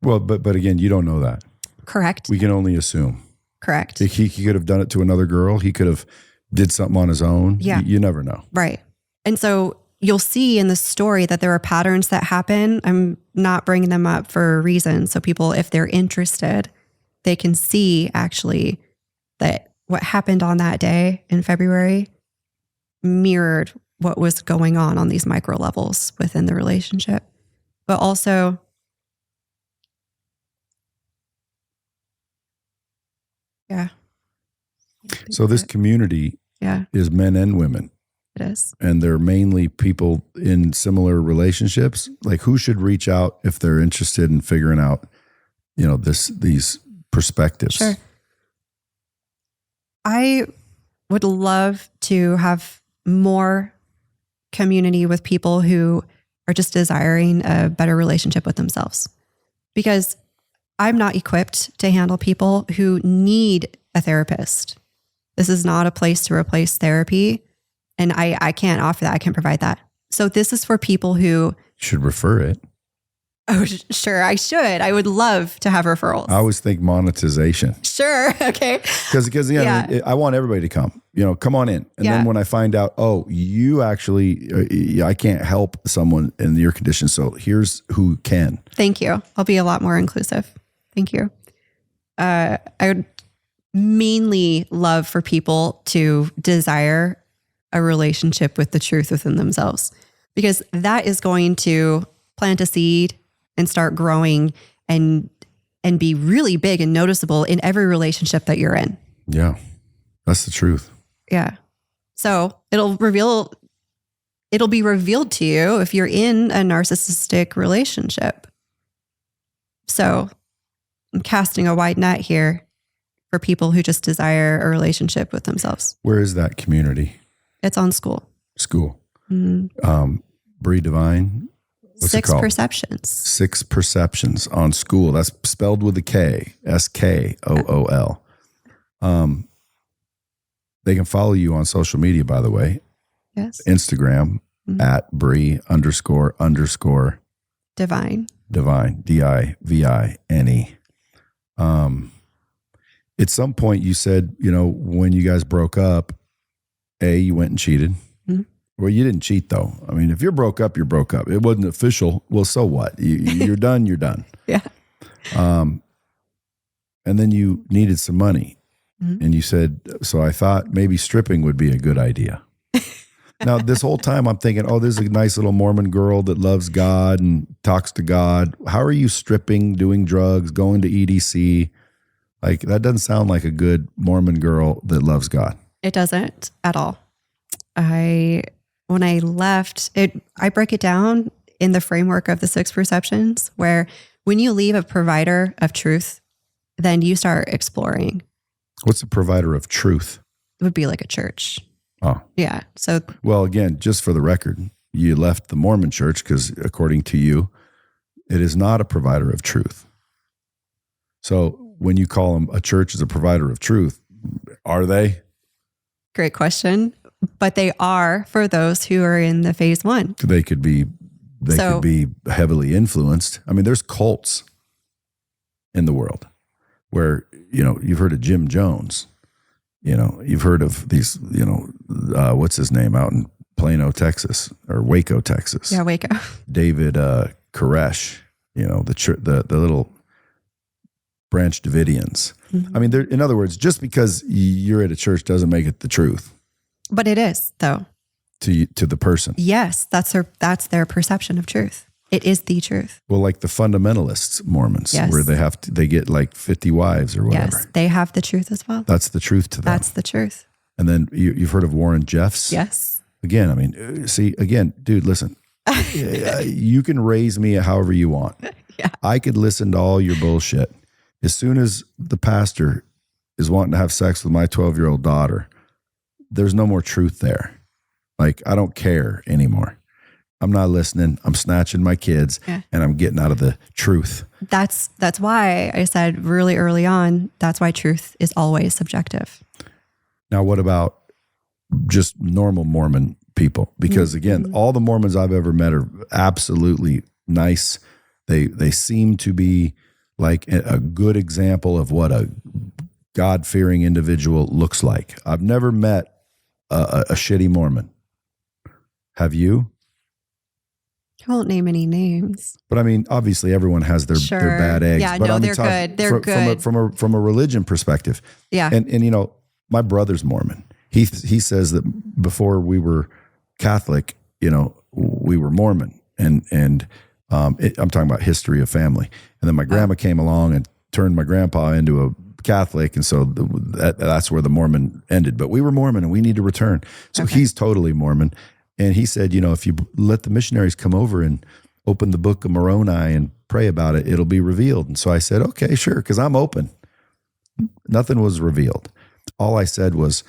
Well, but again, you don't know that.
Correct.
We can only assume.
Correct.
He could have done it to another girl. He could have did something on his own.
Yeah.
You never know.
Right. And so you'll see in the story that there are patterns that happen. I'm not bringing them up for a reason. So people, if they're interested, they can see actually that what happened on that day in February mirrored what was going on these micro levels within the relationship. But also, yeah.
So this community is men and women.
It is.
And they're mainly people in similar relationships. Like, who should reach out if they're interested in figuring out, these perspectives?
Sure. I would love to have more community with people who are just desiring a better relationship with themselves, because I'm not equipped to handle people who need a therapist. This is not a place to replace therapy. And I can't offer that. I can't provide that. So this is for people who
should refer it.
Oh, sure. I should. I would love to have referrals.
I always think monetization.
Sure. Okay.
Because I want everybody to come. Come on in. And then when I find out, you actually, I can't help someone in your condition. So here's who can.
Thank you. I'll be a lot more inclusive. Thank you. I would mainly love for people to desire a relationship with the truth within themselves, because that is going to plant a seed and start growing and be really big and noticeable in every relationship that you're in.
Yeah, that's the truth.
Yeah. So it'll be revealed to you if you're in a narcissistic relationship. So I'm casting a wide net here for people who just desire a relationship with themselves.
Where is that community?
It's on School.
Mm-hmm. Bree Divine. What's
6
it called?
Perceptions.
6 Perceptions on School. That's spelled with a K. SKOOL. They can follow you on social media, by the way.
Yes.
Instagram at Bree __
Divine.
Divine. DIVINE. at some point you said, when you guys broke up, you went and cheated. Mm-hmm. Well, you didn't cheat though. I mean, if you're broke up, you're broke up. It wasn't official. Well, so what? You're done. You're done.
Yeah.
And then you needed some money. Mm-hmm. And you said, so I thought maybe stripping would be a good idea. Now, this whole time I'm thinking, oh, this is a nice little Mormon girl that loves God and talks to God. How are you stripping, doing drugs, going to EDC? Like, that doesn't sound like a good Mormon girl that loves God.
It doesn't at all. When I left, I break it down in the framework of the 6 perceptions, where when you leave a provider of truth, then you start exploring.
What's a provider of truth?
It would be like a church.
Oh.
Yeah. So,
well, again, just for the record, you left the Mormon church because according to you, it is not a provider of truth. So when you call them a church as a provider of truth, are they?
Great question. But they are for those who are in the phase 1.
They could be heavily influenced. I mean, there's cults in the world where, you've heard of Jim Jones. You've heard of these, what's his name out in Plano, Texas, or Waco, Texas.
Yeah, Waco.
David Koresh, the little Branch Davidians. Mm-hmm. I mean, in other words, just because you're at a church doesn't make it the truth.
But it is, though.
To the person.
Yes, that's their perception of truth. It is the truth.
Well, like the fundamentalists, Mormons,
yes.
where they get like 50 wives or whatever.
Yes, they have the truth as well.
That's the truth to them.
That's the truth.
And then you've heard of Warren Jeffs?
Yes.
Again, I mean, dude, listen. You can raise me however you want.
Yeah.
I could listen to all your bullshit. As soon as the pastor is wanting to have sex with my 12-year-old daughter, there's no more truth there. Like, I don't care anymore. I'm not listening. I'm snatching my kids and I'm getting out of the truth.
That's why I said really early on, that's why truth is always subjective.
Now, what about just normal Mormon people? Because again, all the Mormons I've ever met are absolutely nice. They seem to be like a good example of what a God-fearing individual looks like. I've never met a shitty Mormon. Have you?
I won't name any names.
But I mean, obviously everyone has their bad eggs.
Yeah,
but
no, they're good. They're good.
From a religion perspective.
Yeah.
And my brother's Mormon. He says that before we were Catholic, we were Mormon. And I'm talking about history of family. And then my grandma came along and turned my grandpa into a Catholic. And so that's where the Mormon ended. But we were Mormon and we need to return. So he's totally Mormon. And he said, if you let the missionaries come over and open the book of Moroni and pray about it, it'll be revealed. And so I said, okay, sure, because I'm open. Nothing was revealed. All I said was,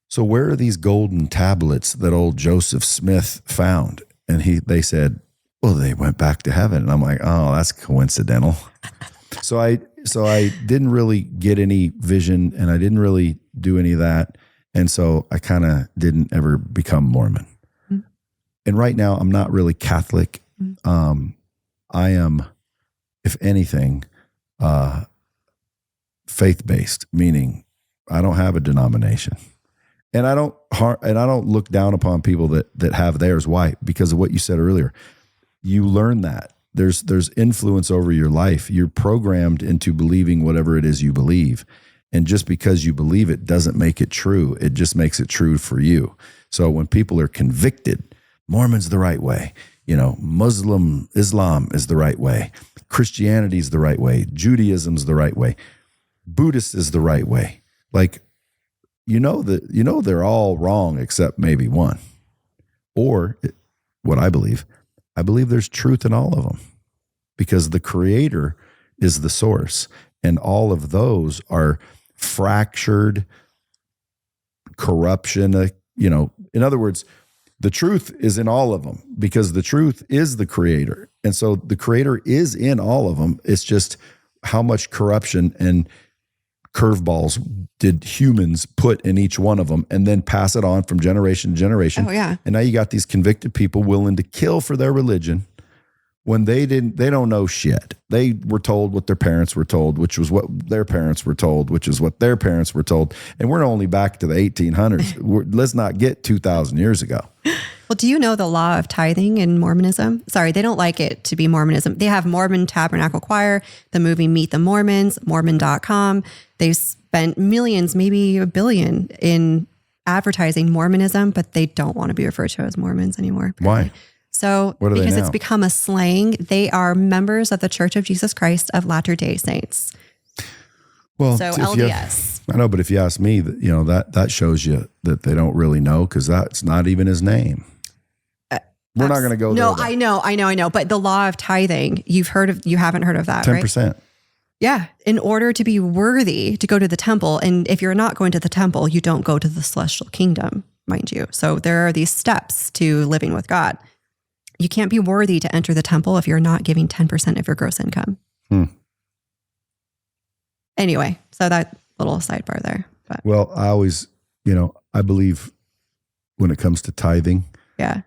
so where are these golden tablets that old Joseph Smith found? And they said, well, they went back to heaven. And I'm like, oh, that's coincidental. So I didn't really get any vision and I didn't really do any of that. And so I kind of didn't ever become Mormon. And right now, I'm not really Catholic. I am, if anything, faith-based, meaning I don't have a denomination, and I don't look down upon people that have theirs. Why? Because of what you said earlier. You learn that there's influence over your life. You're programmed into believing whatever it is you believe, and just because you believe it doesn't make it true. It just makes it true for you. So when people are convicted, Mormon's the right way. Islam is the right way. Christianity's the right way. Judaism's the right way. Buddhist is the right way. Like, they're all wrong except maybe one. Or what I believe there's truth in all of them because the creator is the source. And all of those are fractured corruption. In other words, the truth is in all of them because the truth is the creator. And so the creator is in all of them. It's just how much corruption and curveballs did humans put in each one of them and then pass it on from generation to generation.
Oh, yeah.
And now you got these convicted people willing to kill for their religion, when they don't know shit. They were told what their parents were told, which was what their parents were told, which is what their parents were told. And we're only back to the 1800s. Let's not get 2,000 years ago.
Well, do you know the law of tithing in Mormonism? Sorry, they don't like it to be Mormonism. They have Mormon Tabernacle Choir, the movie Meet the Mormons, Mormon.com. They've spent millions, maybe $1 billion in advertising Mormonism, but they don't want to be referred to as Mormons anymore. Apparently.
Why?
So because it's become a slang, they are members of the Church of Jesus Christ of Latter-day Saints.
Well,
so LDS.
I know, but if you ask me, that shows you that they don't really know, because that's not even his name. We're not going to go there.
No, I know. But the law of tithing, you haven't heard of that,
10%.
Right? Yeah. In order to be worthy to go to the temple, and if you're not going to the temple, you don't go to the celestial kingdom, mind you. So there are these steps to living with God. You can't be worthy to enter the temple if you're not giving 10% of your gross income. Anyway, so that little sidebar there. But.
Well, I always, I believe when it comes to tithing,
yeah.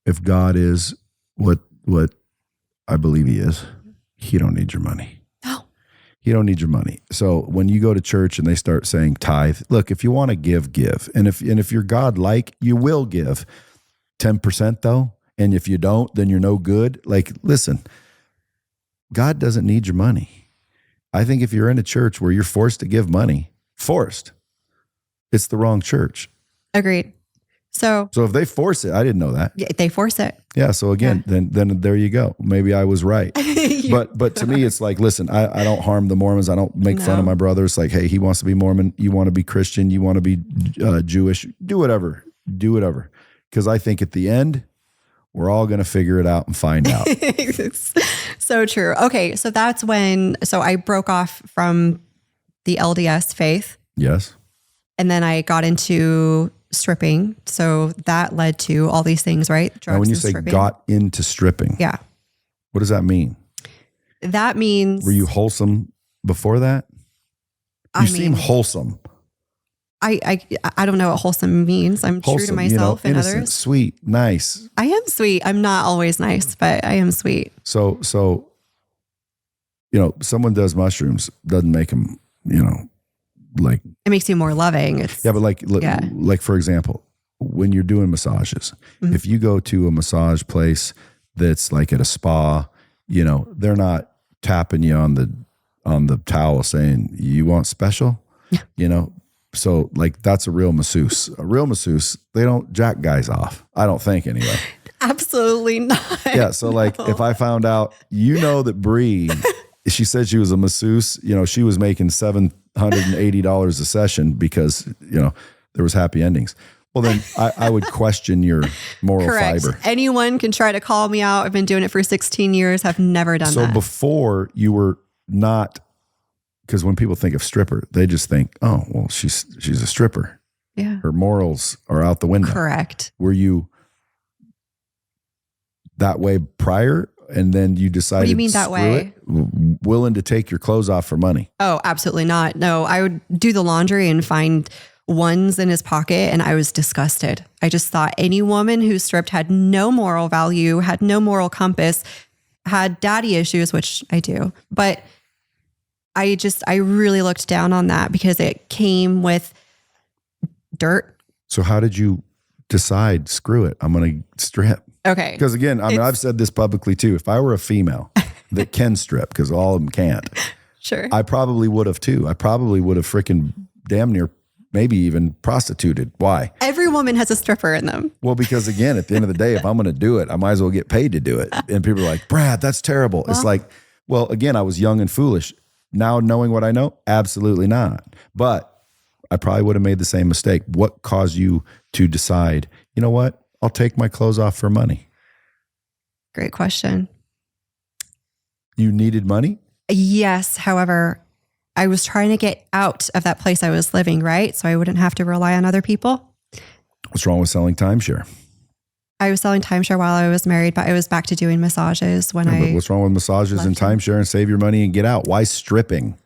If God is what I believe he is, he don't need your money.
No.
He don't need your money. So when you go to church and they start saying tithe, look, if you want to give. And if you're God-like, you will give 10% though. And if you don't, then you're no good. Like, listen, God doesn't need your money. I think if you're in a church where you're forced to give money, it's the wrong church.
Agreed. So
if they force it, I didn't know that.
Yeah, they force it.
Yeah. So again, then there you go. Maybe I was right. But to me, it's like, listen, I don't harm the Mormons. I don't make fun of my brother. It's like, hey, he wants to be Mormon. You want to be Christian. You want to be Jewish. Do whatever. Because I think at the end, we're all going to figure it out and find out.
So true. Okay. So that's so I broke off from the LDS faith.
Yes.
And then I got into stripping. So that led to all these things, right? Drugs
now, when you
and
say
stripping.
got into stripping,
yeah.
What does that mean?
That means...
Were you wholesome before that? You seem wholesome.
I don't know what wholesome means. I'm
wholesome,
true to myself and
innocent,
others.
Sweet, nice.
I am sweet. I'm not always nice, but I am sweet.
So someone does mushrooms, doesn't make them, like...
It makes you more loving.
Yeah, but like for example, when you're doing massages, if you go to a massage place that's like at a spa, they're not tapping you on the towel saying, you want special, So like that's a real masseuse. A real masseuse, they don't jack guys off. I don't think anyway.
Absolutely not.
Yeah. So like if I found out, that Bree, she said she was a masseuse, she was making $780 a session because, there was happy endings. Well, then I would question your moral fiber.
Anyone can try to call me out. I've been doing it for 16 years. Have never done that.
So before you were not... Because when people think of stripper, they just think, oh, well, she's a stripper.
Yeah.
Her morals are out the window.
Correct.
Were you that way prior, and then you decided,
what do you mean that way?
Willing to take your clothes off for money?
Oh, absolutely not. No, I would do the laundry and find ones in his pocket, and I was disgusted. I just thought any woman who stripped had no moral value, had no moral compass, had daddy issues, which I do. But I really looked down on that because it came with dirt.
So how did you decide, screw it, I'm going to strip?
Okay.
Because again, I've said this publicly too. If I were a female that can strip, because all of them can't,
sure,
I probably would have too. I probably would have freaking damn near maybe even prostituted. Why?
Every woman has a stripper in them.
Well, because again, at the end of the day, if I'm going to do it, I might as well get paid to do it. And people are like, Brad, that's terrible. It's like, well, again, I was young and foolish. Now knowing what I know, absolutely not. But I probably would have made the same mistake. What caused you to decide, you know what? I'll take my clothes off for money.
Great question.
You needed money?
Yes. However, I was trying to get out of that place I was living, right? So I wouldn't have to rely on other people.
What's wrong with selling timeshare?
I was selling timeshare while I was married, but I was back to doing massages when
But what's wrong with massages and timeshare and save your money and get out? Why stripping?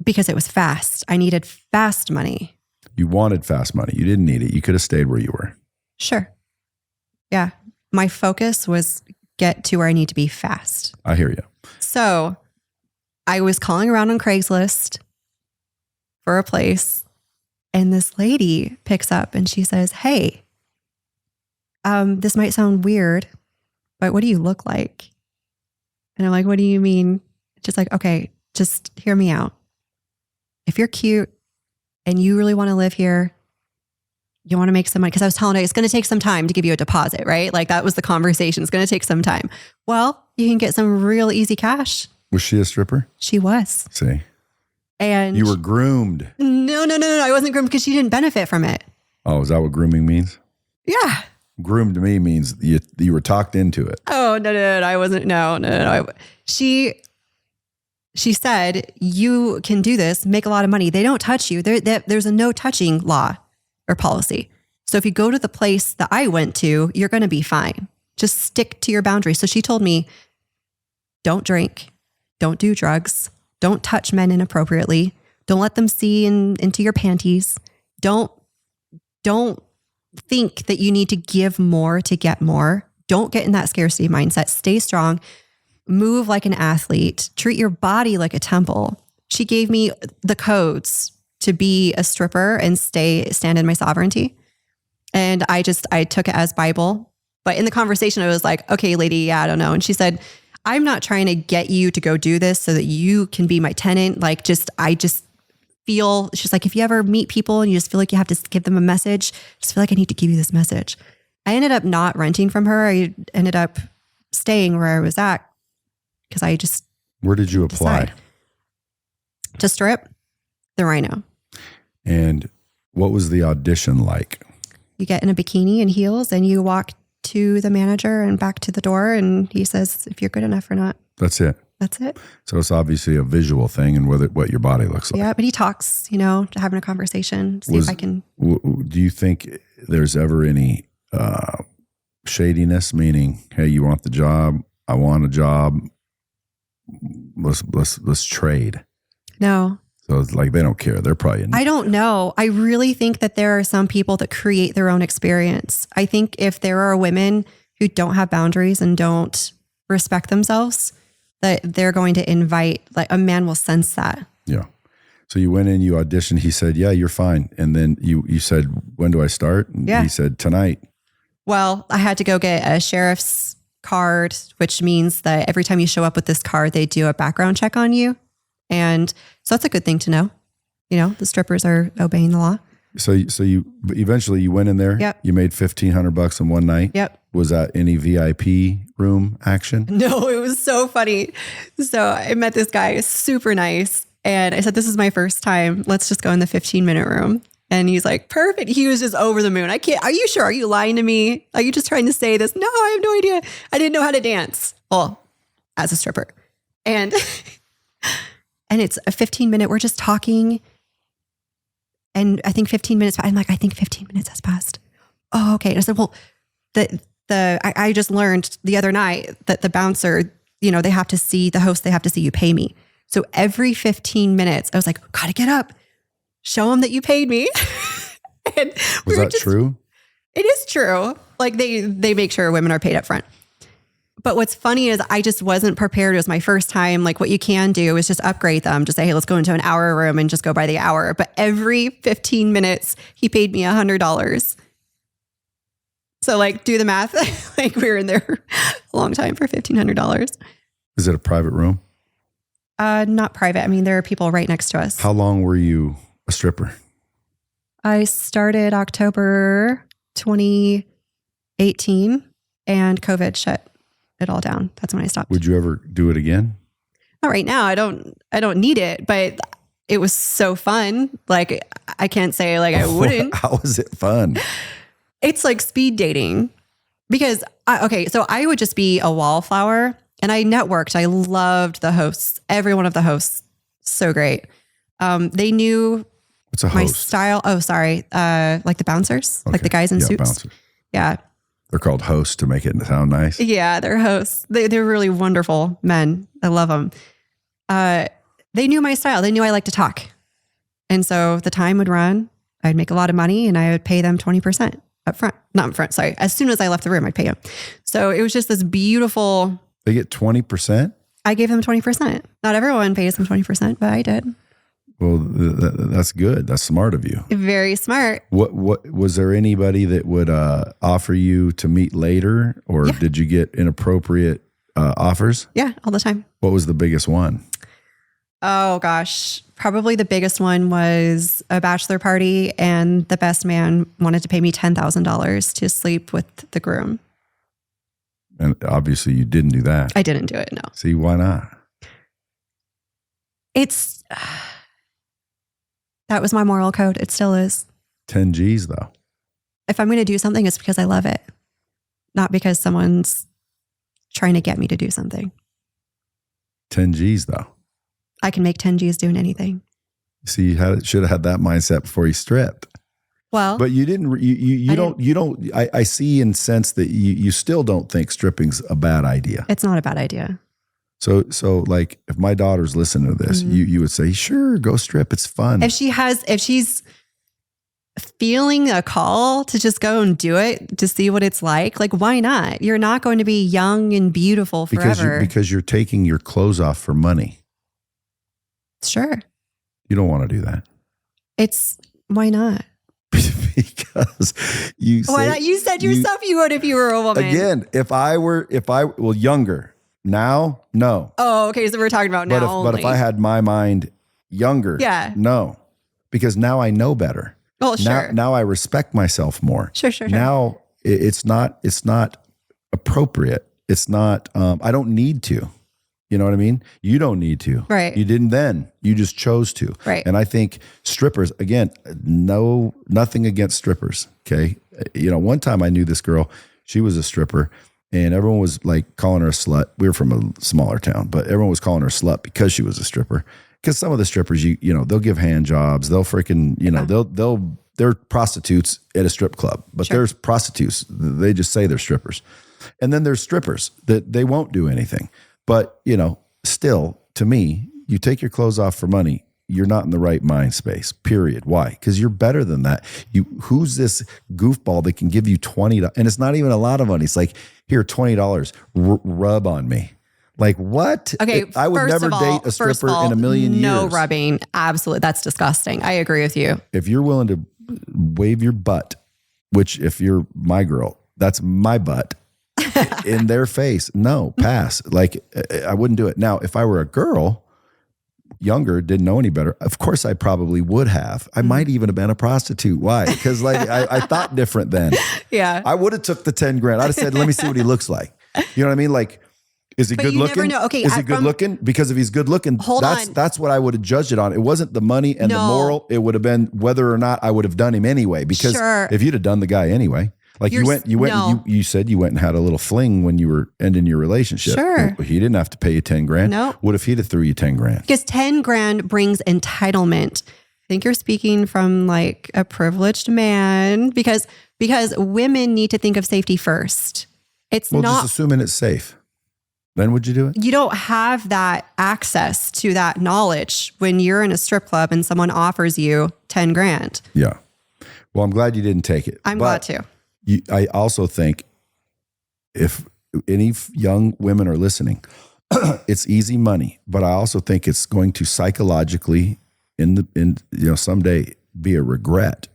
Because it was fast. I needed fast money.
You wanted fast money. You didn't need it. You could have stayed where you were.
Sure. Yeah. My focus was get to where I need to be fast.
I hear you.
So I was calling around on Craigslist for a place, and this lady picks up and she says, "Hey, this might sound weird, but what do you look like?" And I'm like, "What do you mean?" She's like, "Okay, just hear me out. If you're cute and you really want to live here, you want to make some money." Because I was telling her it's going to take some time to give you a deposit, right? Like that was the conversation. It's going to take some time. Well, you can get some real easy cash.
Was she a stripper?
She was.
See,
and
you were groomed.
No. I wasn't groomed because she didn't benefit from it.
Oh, is that what grooming means?
Yeah.
Groomed to me means you were talked into it.
Oh, no. I wasn't. No. She said, "You can do this, make a lot of money. They don't touch you. There's a no touching law or policy. So if you go to the place that I went to, you're going to be fine. Just stick to your boundaries." So she told me, don't drink, don't do drugs, don't touch men inappropriately, don't let them see into your panties. Don't think that you need to give more to get more. Don't get in that scarcity mindset. Stay strong. Move like an athlete. Treat your body like a temple. She gave me the codes to be a stripper and stand in my sovereignty. And I took it as Bible. But in the conversation, I was like, "Okay, lady, yeah, I don't know." And she said, "I'm not trying to get you to go do this so that you can be my tenant. Like I just feel," she's like, "if you ever meet people and you just feel like you have to give them a message, just feel like I need to give you this message." I ended up not renting from her. I ended up staying where I was at because I just
Where did you apply?
To strip the Rhino.
And what was the audition like?
You get in a bikini and heels and you walk to the manager and back to the door, and he says if you're good enough or not.
That's it.
That's it.
So it's obviously a visual thing and what your body looks like.
Yeah, but he talks, having a conversation, see if I can.
Do you think there's ever any shadiness, meaning, "Hey, you want the job? I want a job. Let's trade"?
No.
So it's like they don't care. They're probably.
I don't know. I really think that there are some people that create their own experience. I think if there are women who don't have boundaries and don't respect themselves, that they're going to invite, like a man will sense that.
Yeah. So you went in, you auditioned. He said, "Yeah, you're fine." And then you said, "When do I start?" And
yeah.
He said, "Tonight."
Well, I had to go get a sheriff's card, which means that every time you show up with this card, they do a background check on you. And so that's a good thing to know. The strippers are obeying the law.
So you eventually you went in there.
Yep.
You made $1,500 in one night.
Yep.
Was that any VIP room action?
No, it was so funny. So I met this guy, super nice. And I said, "This is my first time. Let's just go in the 15-minute room." And he's like, "Perfect." He was just over the moon. Are you sure? Are you lying to me? Are you just trying to say this? No, I have no idea. I didn't know how to dance. Well, as a stripper. And it's a 15-minute, we're just talking. And I think 15 minutes, I think 15 minutes has passed. Oh, okay. And I said, "Well, I just learned the other night that the bouncer, they have to see the host, they have to see you pay me. So every 15 minutes, I was like, gotta get up, show them that you paid me." And
was that true?
It is true. Like they make sure women are paid up front. But what's funny is I just wasn't prepared. It was my first time. Like what you can do is just upgrade them. Just say, "Hey, let's go into an hour room and just go by the hour." But every 15 minutes, he paid me $100. So like do the math. Like we were in there a long time for $1,500.
Is it a private room?
Not private. I mean, there are people right next to us.
How long were you a stripper?
I started October 2018 and COVID shut it all down. That's when I stopped.
Would you ever do it again?
Not right now. I don't need it, but it was so fun. Like I can't say like I wouldn't.
How was it fun?
It's like speed dating because so I would just be a wallflower and I networked. I loved the hosts. Every one of the hosts. So great. They knew
What's a host?
My style. Oh, sorry. Like the bouncers, like the guys in suits.
Bouncers.
Yeah.
They're called hosts to make it sound nice.
Yeah, they're hosts. They're really wonderful men. I love them. They knew my style. They knew I like to talk. And so the time would run. I'd make a lot of money and I would pay them 20%. up front. Not up front, sorry. As soon as I left the room, I'd pay him. So it was just this beautiful.
They get 20%?
I gave them 20%. Not everyone pays them 20%, but I did.
Well, that's good. That's smart of you.
Very smart.
What was there anybody that would offer you to meet later, or did you get inappropriate offers?
Yeah, all the time.
What was the biggest one?
Oh gosh, probably the biggest one was a bachelor party, and the best man wanted to pay me $10,000 to sleep with the groom.
And obviously you didn't do that.
I didn't do it, no.
See, why not?
That was my moral code. It still is.
10 G's though.
If I'm going to do something, it's because I love it, not because someone's trying to get me to do something.
10 G's though.
I can make 10 G's doing anything.
See, you should have had that mindset before you stripped.
Well,
but you didn't. You don't. I see and sense that you still don't think stripping's a bad idea.
It's not a bad idea.
So like, if my daughter's listening to this, you would say, sure, go strip. It's fun.
If she's feeling a call to just go and do it to see what it's like why not? You're not going to be young and beautiful forever.
Because you're taking your clothes off for money.
Sure.
You don't want to do that.
Why not?
Because you say,
why not? You said yourself you would if you were a woman.
Again, if I were younger. Now, no.
Oh, okay. So we're talking about now
But if I had my mind younger, no. Because now I know better.
Well, sure.
Now I respect myself more.
Sure.
Now it's not appropriate. It's not, I don't need to. You know what I mean? You don't need to.
Right.
You didn't then. You just chose to.
Right.
And I think strippers, again, nothing against strippers. Okay. One time I knew this girl, she was a stripper. And everyone was like calling her a slut. We were from a smaller town, but everyone was calling her a slut because she was a stripper. Because some of the strippers, they'll give hand jobs. They'll freaking, they're prostitutes at a strip club. But there's prostitutes. They just say they're strippers. And then there's strippers that they won't do anything. But, still, to me, you take your clothes off for money. You're not in the right mind space, period. Why? Because you're better than that. Who's this goofball that can give you $20? And it's not even a lot of money. It's like, here, $20, rub on me. Like, what?
Okay,
I would never date a stripper in a million years.
No rubbing. Absolutely. That's disgusting. I agree with you.
If you're willing to wave your butt, which if you're my girl, that's my butt, in their face, no, pass. Like, I wouldn't do it. Now, if I were a girl, younger, didn't know any better, of course I probably would have. I might even have been a prostitute. Why? Because I thought different then.
Yeah.
I would have took the 10 grand. I'd have said, let me see what he looks like. You know what I mean? Like, is he good looking?
Never know. Okay,
is he good looking? Because if he's good looking, that's what I would have judged it on. It wasn't the money and the moral. It would have been whether or not I would have done him anyway. Because if you'd have done the guy anyway, like you said you went and had a little fling when you were ending your relationship.
Sure.
He didn't have to pay you 10 grand.
No.
What if he'd have threw you 10 grand?
Because 10 grand brings entitlement. I think you're speaking from like a privileged man because women need to think of safety first. It's not
just assuming it's safe. Then would you do it?
You don't have that access to that knowledge when you're in a strip club and someone offers you 10 grand.
Yeah. Well, I'm glad you didn't take it.
I'm glad to.
I also think if any young women are listening, it's easy money, but I also think it's going to psychologically someday be a regret.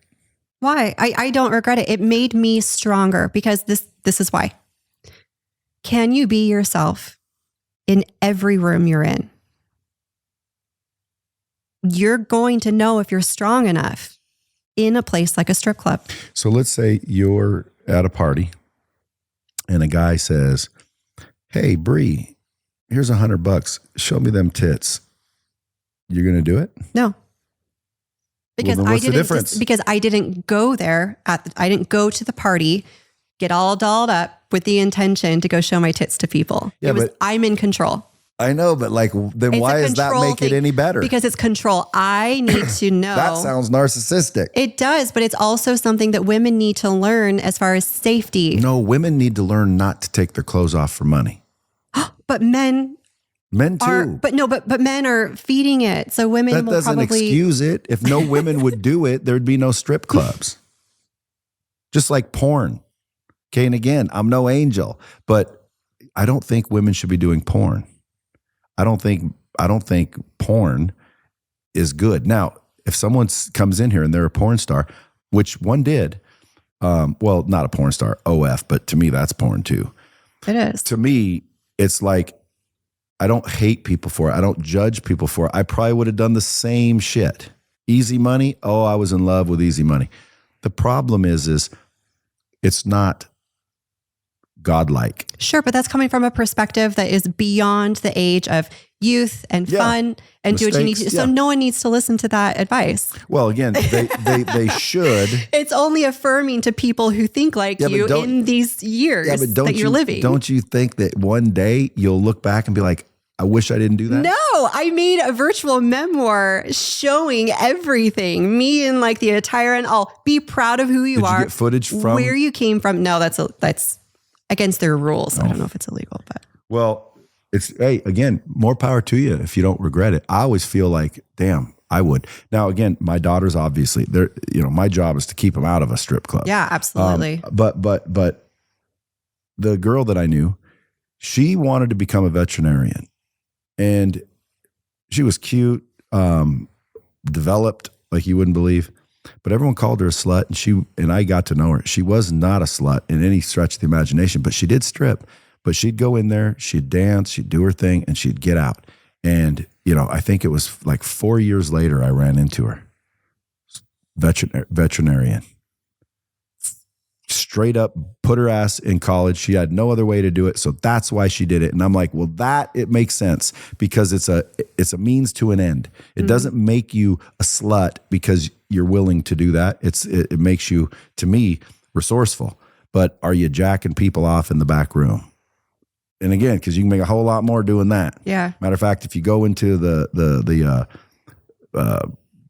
Why? I don't regret it. It made me stronger because this is why. Can you be yourself in every room you're in? You're going to know if you're strong enough in a place like a strip club.
So let's say you're at a party and a guy says, hey, Bree, here's $100. Show me them tits. You're going to do it?
No. Because I didn't go there I didn't go to the party, get all dolled up with the intention to go show my tits to people.
Yeah,
I'm in control.
I know, but then why does that make it any better?
Because it's control. I need to know.
That sounds narcissistic.
It does, but it's also something that women need to learn as far as safety.
No, women need to learn not to take their clothes off for money.
But men
too.
But men are feeding it. So women
that doesn't excuse it. If no women would do it, there'd be no strip clubs. just like porn. Okay. And again, I'm no angel, but I don't think women should be doing porn. I don't think porn is good. Now, if someone comes in here and they're a porn star, which one did, well, not a porn star, OF, but to me, that's porn too.
It is.
To me, it's like, I don't hate people for it. I don't judge people for it. I probably would have done the same shit. Easy money. Oh, I was in love with easy money. The problem is it's not godlike.
Sure, but that's coming from a perspective that is beyond the age of youth and fun and do what you need to. So no one needs to listen to that advice.
Well, again, they should.
It's only affirming to people who think like you in these years that you're living.
Don't you think that one day you'll look back and be like, I wish I didn't do that?
No, I made a virtual memoir showing everything, me in like the attire and all. Be proud of who you are.
Did you get footage from
where you came from? No, that's against their rules. I don't know if it's illegal, but
well, hey, again, more power to you if you don't regret it. I always feel like, damn, I would. Now, again, my daughters, obviously, my job is to keep them out of a strip club.
Yeah, absolutely.
But the girl that I knew, she wanted to become a veterinarian. And she was cute, developed like you wouldn't believe, but everyone called her a slut. And I got to know her. She was not a slut in any stretch of the imagination, but she did strip. But she'd go in there, she'd dance, she'd do her thing, and she'd get out. And I think it was like 4 years later I ran into her. Veterinarian. Straight up put her ass in college. She had no other way to do it. So that's why she did it. And I'm like, well, it makes sense because it's a means to an end. It doesn't make you a slut because you're willing to do that. It makes you, to me, resourceful. But are you jacking people off in the back room? And again, because you can make a whole lot more doing that.
Yeah.
Matter of fact, if you go into the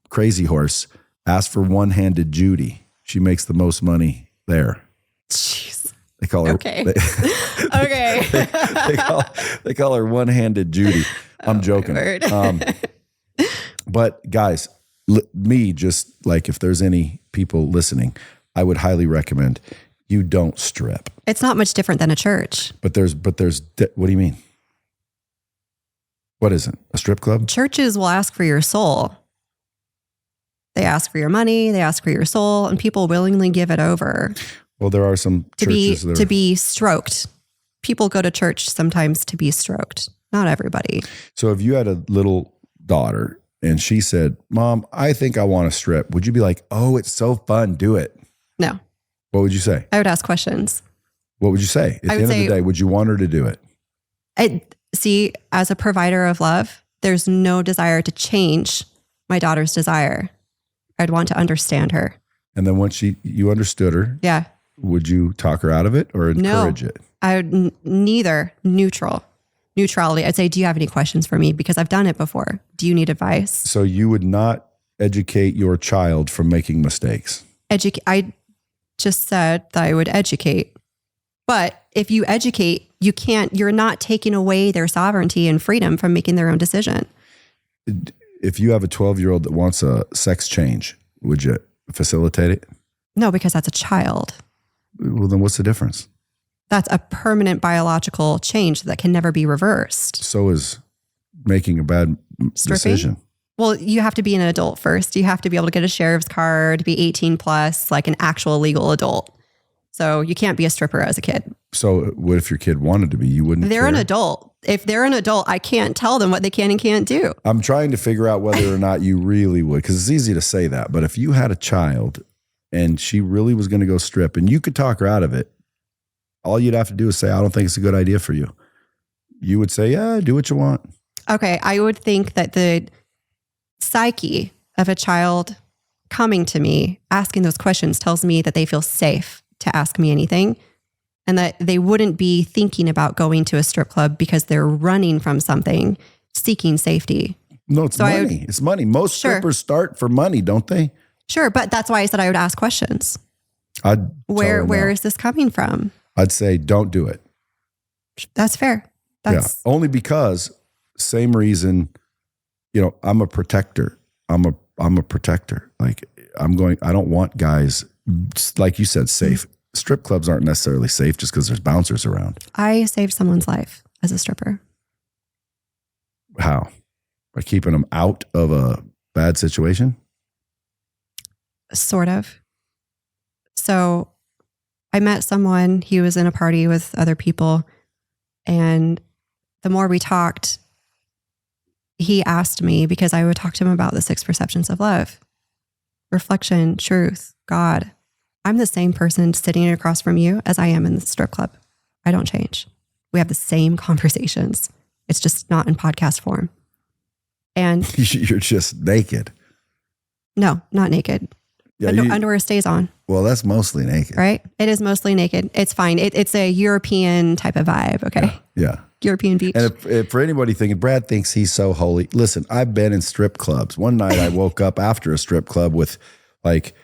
Crazy Horse, ask for One-Handed Judy. She makes the most money there.
Jeez.
They call her
okay.
Okay. they call her One-Handed Judy. I'm joking. But guys, me, just like if there's any people listening, I would highly recommend you don't strip.
It's not much different than a church.
But there's what do you mean? What is it? A strip club?
Churches will ask for your soul. They ask for your money, they ask for your soul, and people willingly give it over.
Well, there are some churches
to be stroked. People go to church sometimes to be stroked. Not everybody.
So if you had a little daughter and she said, Mom, I think I want to strip, would you be like, oh, it's so fun, do it?
No.
What would you say?
I would ask questions.
What would you say? At the end of the day, would you want her to do it?
See, as a provider of love, there's no desire to change my daughter's desire. I'd want to understand her. And then once you understood her, yeah, would you talk her out of it or encourage it? I would neither. Neutrality. I'd say, do you have any questions for me? Because I've done it before. Do you need advice? So you would not educate your child from making mistakes? I just said that I would educate. But if you educate, you're not taking away their sovereignty and freedom from making their own decision. If you have a 12-year-old that wants a sex change, would you facilitate it? No, because that's a child. Well, then what's the difference? That's a permanent biological change that can never be reversed. So is making a bad decision. Well, you have to be an adult first. You have to be able to get a sheriff's card, be 18 plus, like an actual legal adult. So you can't be a stripper as a kid. So what if your kid wanted to be? You wouldn't They're care? An adult. If they're an adult, I can't tell them what they can and can't do. I'm trying to figure out whether or not you really would, because it's easy to say that. But if you had a child and she really was going to go strip and you could talk her out of it, all you'd have to do is say, I don't think it's a good idea for you. You would say, yeah, do what you want. Okay. I would think that the psyche of a child coming to me, asking those questions tells me that they feel safe to ask me anything. And that they wouldn't be thinking about going to a strip club because they're running from something, seeking safety. No, it's money. It's money. Most strippers start for money, don't they? Sure, but that's why I said I would ask questions. Where is this coming from? I'd say don't do it. That's fair. Only because same reason, I'm a protector. I'm a protector. Like I don't want guys
like you said, safe. Strip clubs aren't necessarily safe just because there's bouncers around.
I saved someone's life as a stripper.
How? By keeping them out of a bad situation?
Sort of. So I met someone, he was in a party with other people, and the more we talked, he asked me, because I would talk to him about the 6 perceptions of love, reflection, truth, God. I'm the same person sitting across from you as I am in the strip club. I don't change. We have the same conversations. It's just not in podcast form. And
you're just naked.
No, not naked.
Yeah,
underwear stays on.
Well, that's mostly naked.
Right? It is mostly naked. It's fine. It's a European type of vibe. Okay.
Yeah.
European beach.
And if for anybody thinking, Brad thinks he's so holy. Listen, I've been in strip clubs. One night I woke up after a strip club with like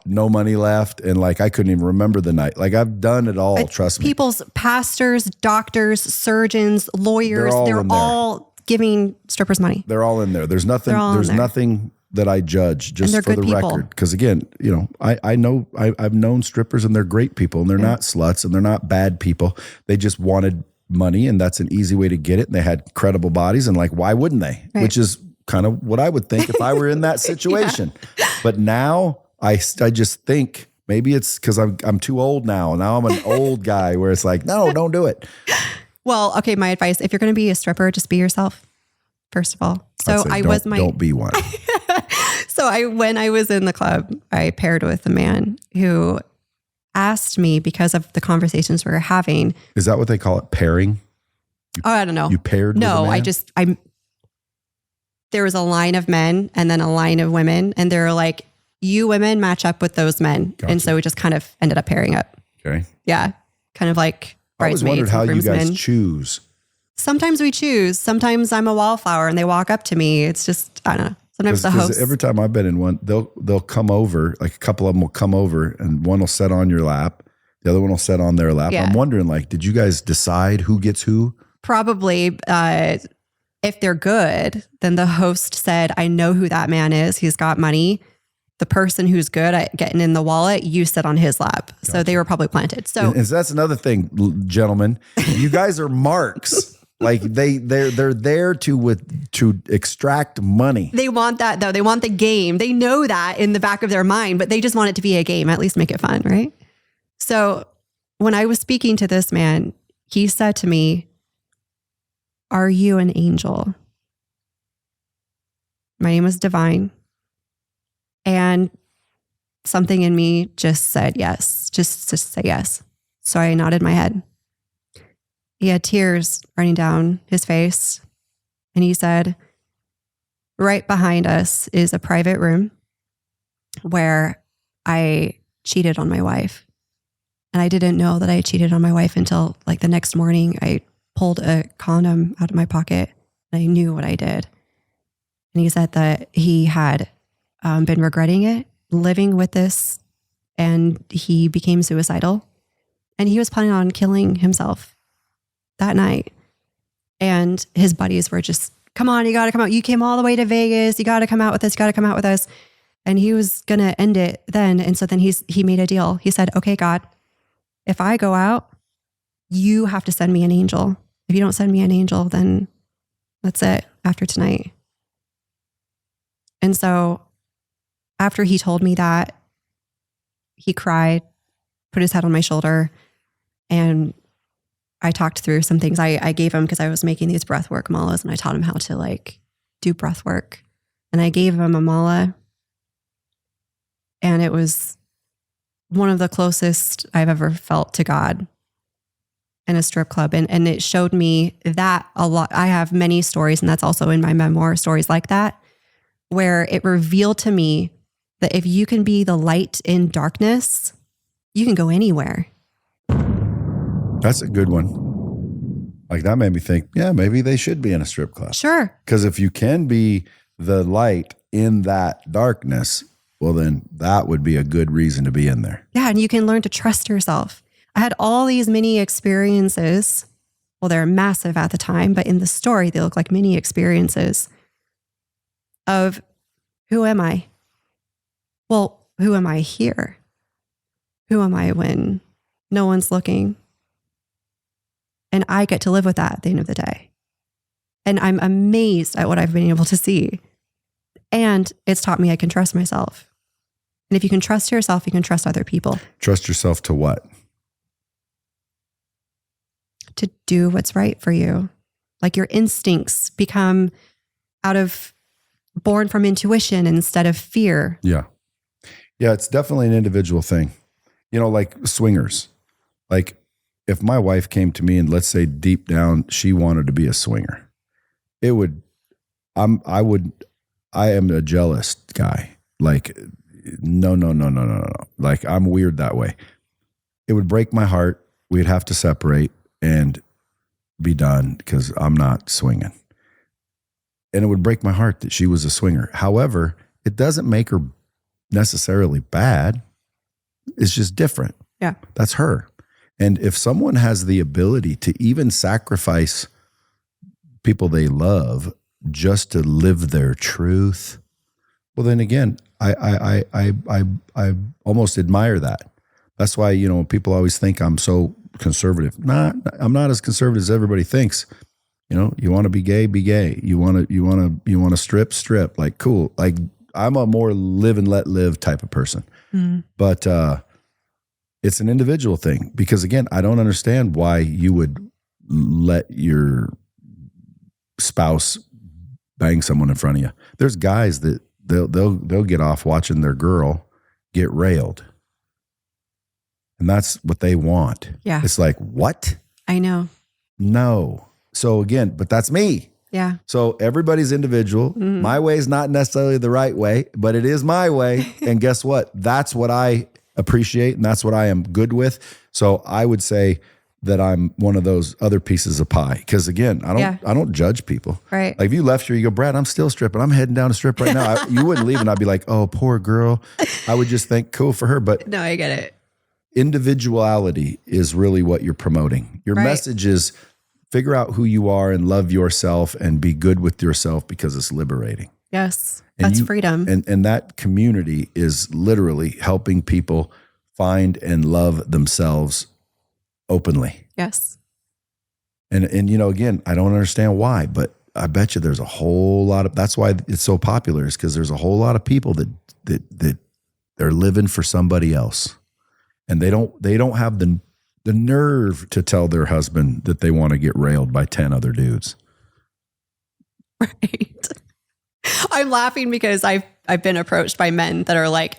no money left. And like, I couldn't even remember the night. Like I've done it all. Trust me.
People's pastors, doctors, surgeons, lawyers, they're all giving strippers money.
They're all in there. There's nothing that I judge, just for the record. Because again, you know, I've known strippers and they're great people and they're not sluts and they're not bad people. They just wanted money and that's an easy way to get it. And they had credible bodies and like, why wouldn't they? Right. Which is kind of what I would think if I were in that situation. But now I just think maybe it's because I'm too old now. Now I'm an old guy where it's like, no, don't do it.
Well, okay. My advice, if you're going to be a stripper, just be yourself. First of all. So
don't be one.
So when I was in the club, I paired with a man who asked me, because of the conversations we were having.
Is that what they call it? Pairing?
I don't know.
You paired with a man?
There was a line of men and then a line of women, and they were like, you women match up with those men. Gotcha. And so we just kind of ended up pairing up.
Okay.
Yeah. Kind of like bridesmaids.
I always wondered how you guys choose.
Sometimes we choose. Sometimes I'm a wallflower and they walk up to me. It's just, I don't know. Sometimes the host.
Every time I've been in one, they'll come over, like a couple of them will come over and one will sit on your lap. The other one will sit on their lap. Yeah. I'm wondering, like, did you guys decide who gets who?
Probably. If they're good, then the host said, I know who that man is. He's got money. The person who's good at getting in the wallet, you sit on his lap. Gotcha. So they were probably planted. So
and that's another thing, gentlemen. You guys are marks. Like they're there to extract money.
They want that though. They want the game. They know that in the back of their mind, but they just want it to be a game. At least make it fun, right? So when I was speaking to this man, he said to me, are you an angel? My name was Divine. And something in me just said yes, just say yes. So I nodded my head. He had tears running down his face. And he said, right behind us is a private room where I cheated on my wife. And I didn't know that I cheated on my wife until like the next morning. I pulled a condom out of my pocket and I knew what I did. And he said that he had been regretting it, living with this, and he became suicidal. And he was planning on killing himself that night. And his buddies were just, come on, you got to come out. You came all the way to Vegas. You got to come out with us. You got to come out with us. And he was going to end it then. And so then he made a deal. He said, okay, God, if I go out, you have to send me an angel. If you don't send me an angel, then that's it after tonight. And so after he told me that, he cried, put his head on my shoulder, and I talked through some things I gave him because I was making these breathwork malas, and I taught him how to like do breath work. And I gave him a mala, and it was one of the closest I've ever felt to God in a strip club. And it showed me that a lot. I have many stories, and that's also in my memoir, stories like that, where it revealed to me that if you can be the light in darkness, you can go anywhere.
That's a good one. Like that made me think, yeah, maybe they should be in a strip club.
Sure.
Because if you can be the light in that darkness, well, then that would be a good reason to be in there.
Yeah. And you can learn to trust yourself. I had all these mini experiences. Well, they're massive at the time, but in the story, they look like mini experiences of who am I? Well, who am I here? who am I when no one's looking? And I get to live with that at the end of the day. And I'm amazed at what I've been able to see. And it's taught me I can trust myself. And if you can trust yourself, you can trust other people.
Trust yourself to what?
To do what's right for you. Like your instincts become born from intuition instead of fear.
Yeah. Yeah, it's definitely an individual thing. You know, like swingers. Like if my wife came to me and let's say deep down she wanted to be a swinger, I am a jealous guy. Like, no. Like I'm weird that way. It would break my heart. We'd have to separate and be done because I'm not swinging. And it would break my heart that she was a swinger. However, it doesn't make her necessarily bad. It's just different.
Yeah.
That's her. And if someone has the ability to even sacrifice people they love just to live their truth, well, then again, I almost admire that. That's why, you know, people always think I'm so conservative. I'm not as conservative as everybody thinks. You know, you want to be gay, be gay. You want to strip. Like, cool. Like, I'm a more live and let live type of person. Mm. But it's an individual thing because, again, I don't understand why you would let your spouse bang someone in front of you. There's guys that they'll get off watching their girl get railed. And that's what they want.
Yeah.
It's like, what?
I know.
No. So again, but that's me.
Yeah.
So everybody's individual. Mm-hmm. My way is not necessarily the right way, but it is my way. And guess what? That's what I appreciate and that's what I am good with. So I would say that I'm one of those other pieces of pie. Because again, I don't judge people.
Right.
Like if you left here, you go, Brad, I'm still stripping. I'm heading down to strip right now. You wouldn't leave and I'd be like, oh, poor girl. I would just think cool for her. But
no, I get it.
Individuality is really what you're promoting. Your message is figure out who you are and love yourself and be good with yourself because it's liberating.
Yes. That's freedom.
And that community is literally helping people find and love themselves openly.
Yes.
And you know, again, I don't understand why, but I bet you there's a whole lot of, that's why it's so popular is because there's a whole lot of people that they're living for somebody else. And they don't have the nerve to tell their husband that they want to get railed by 10 other dudes.
Right. I'm laughing because I've been approached by men that are like,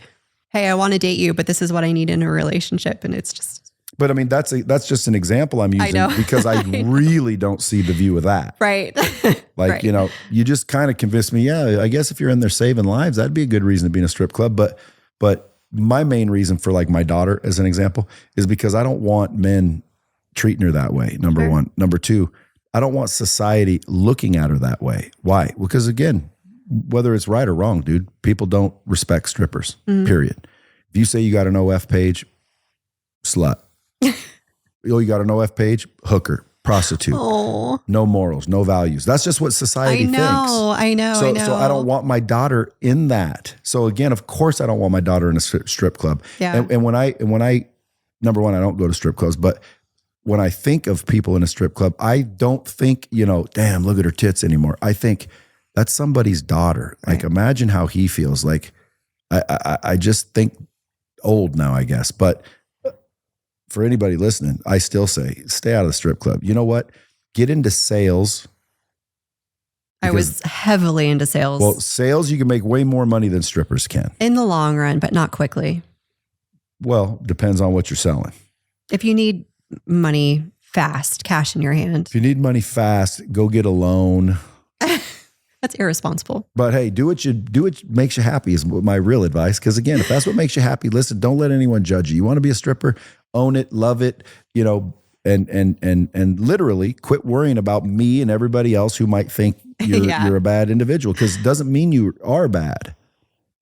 hey, I want to date you, but this is what I need in a relationship. And it's just.
But I mean, that's just an example I'm using because I really don't see the view of that.
Right.
Like,
right.
You know, you just kind of convinced me, yeah, I guess if you're in there saving lives, that'd be a good reason to be in a strip club. But my main reason for like my daughter as an example is because I don't want men treating her that way. Number one. Number two, I don't want society looking at her that way. Why? Because again, whether it's right or wrong, dude, people don't respect strippers, period. If you say you got an OF page, slut. You got an OF page, hooker, prostitute.
Oh.
No morals, no values. That's just what society thinks.
I know.
So I don't want my daughter in that. So again, of course I don't want my daughter in a strip club.
Yeah.
And when I, number one, I don't go to strip clubs, but when I think of people in a strip club, I don't think, you know, damn, look at her tits anymore. I think that's somebody's daughter. Right. Like imagine how he feels. Like I just think old now, I guess. But for anybody listening, I still say, stay out of the strip club. You know what? Get into sales.
I was heavily into sales.
Well, sales, you can make way more money than strippers can.
In the long run, but not quickly.
Well, depends on what you're selling.
If you need money fast, cash in your hand.
If you need money fast, go get a loan.
That's irresponsible.
But hey, do what makes you happy is my real advice. Because again, if that's what makes you happy, listen, don't let anyone judge you. You want to be a stripper, own it, love it, you know, and literally quit worrying about me and everybody else who might think you're a bad individual, because it doesn't mean you are bad.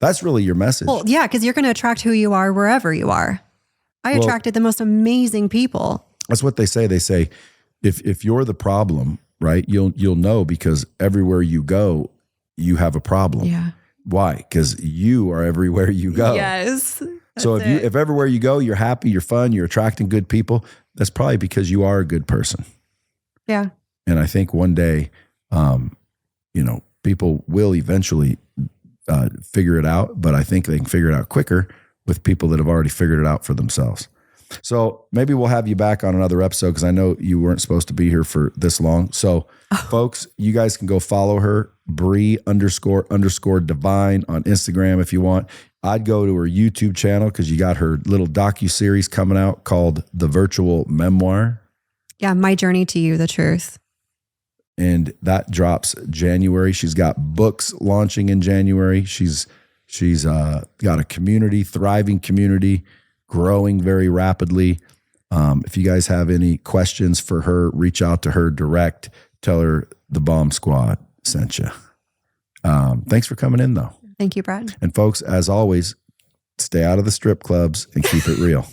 That's really your message.
Well, yeah, because you're going to attract who you are wherever you are. I attracted the most amazing people.
That's what they say. They say, if you're the problem, right, you'll know because everywhere you go, you have a problem.
Yeah.
Why? Because you are everywhere you go.
Yes.
So if everywhere you go, you're happy, you're fun, you're attracting good people, that's probably because you are a good person.
Yeah.
And I think one day, people will eventually figure it out, but I think they can figure it out quicker with people that have already figured it out for themselves. So maybe we'll have you back on another episode because I know you weren't supposed to be here for this long. So folks, you guys can go follow her, Bree __ divine on Instagram if you want. I'd go to her YouTube channel because you got her little docuseries coming out called The Virtual Memoir.
Yeah, My Journey to You, the Truth.
And that drops January. She's got books launching in January. She's got a community, thriving community, growing very rapidly. If you guys have any questions for her, reach out to her direct. Tell her the Bomb Squad sent you. Thanks for coming in, though.
Thank you, Brad.
And folks, as always, stay out of the strip clubs and keep it real.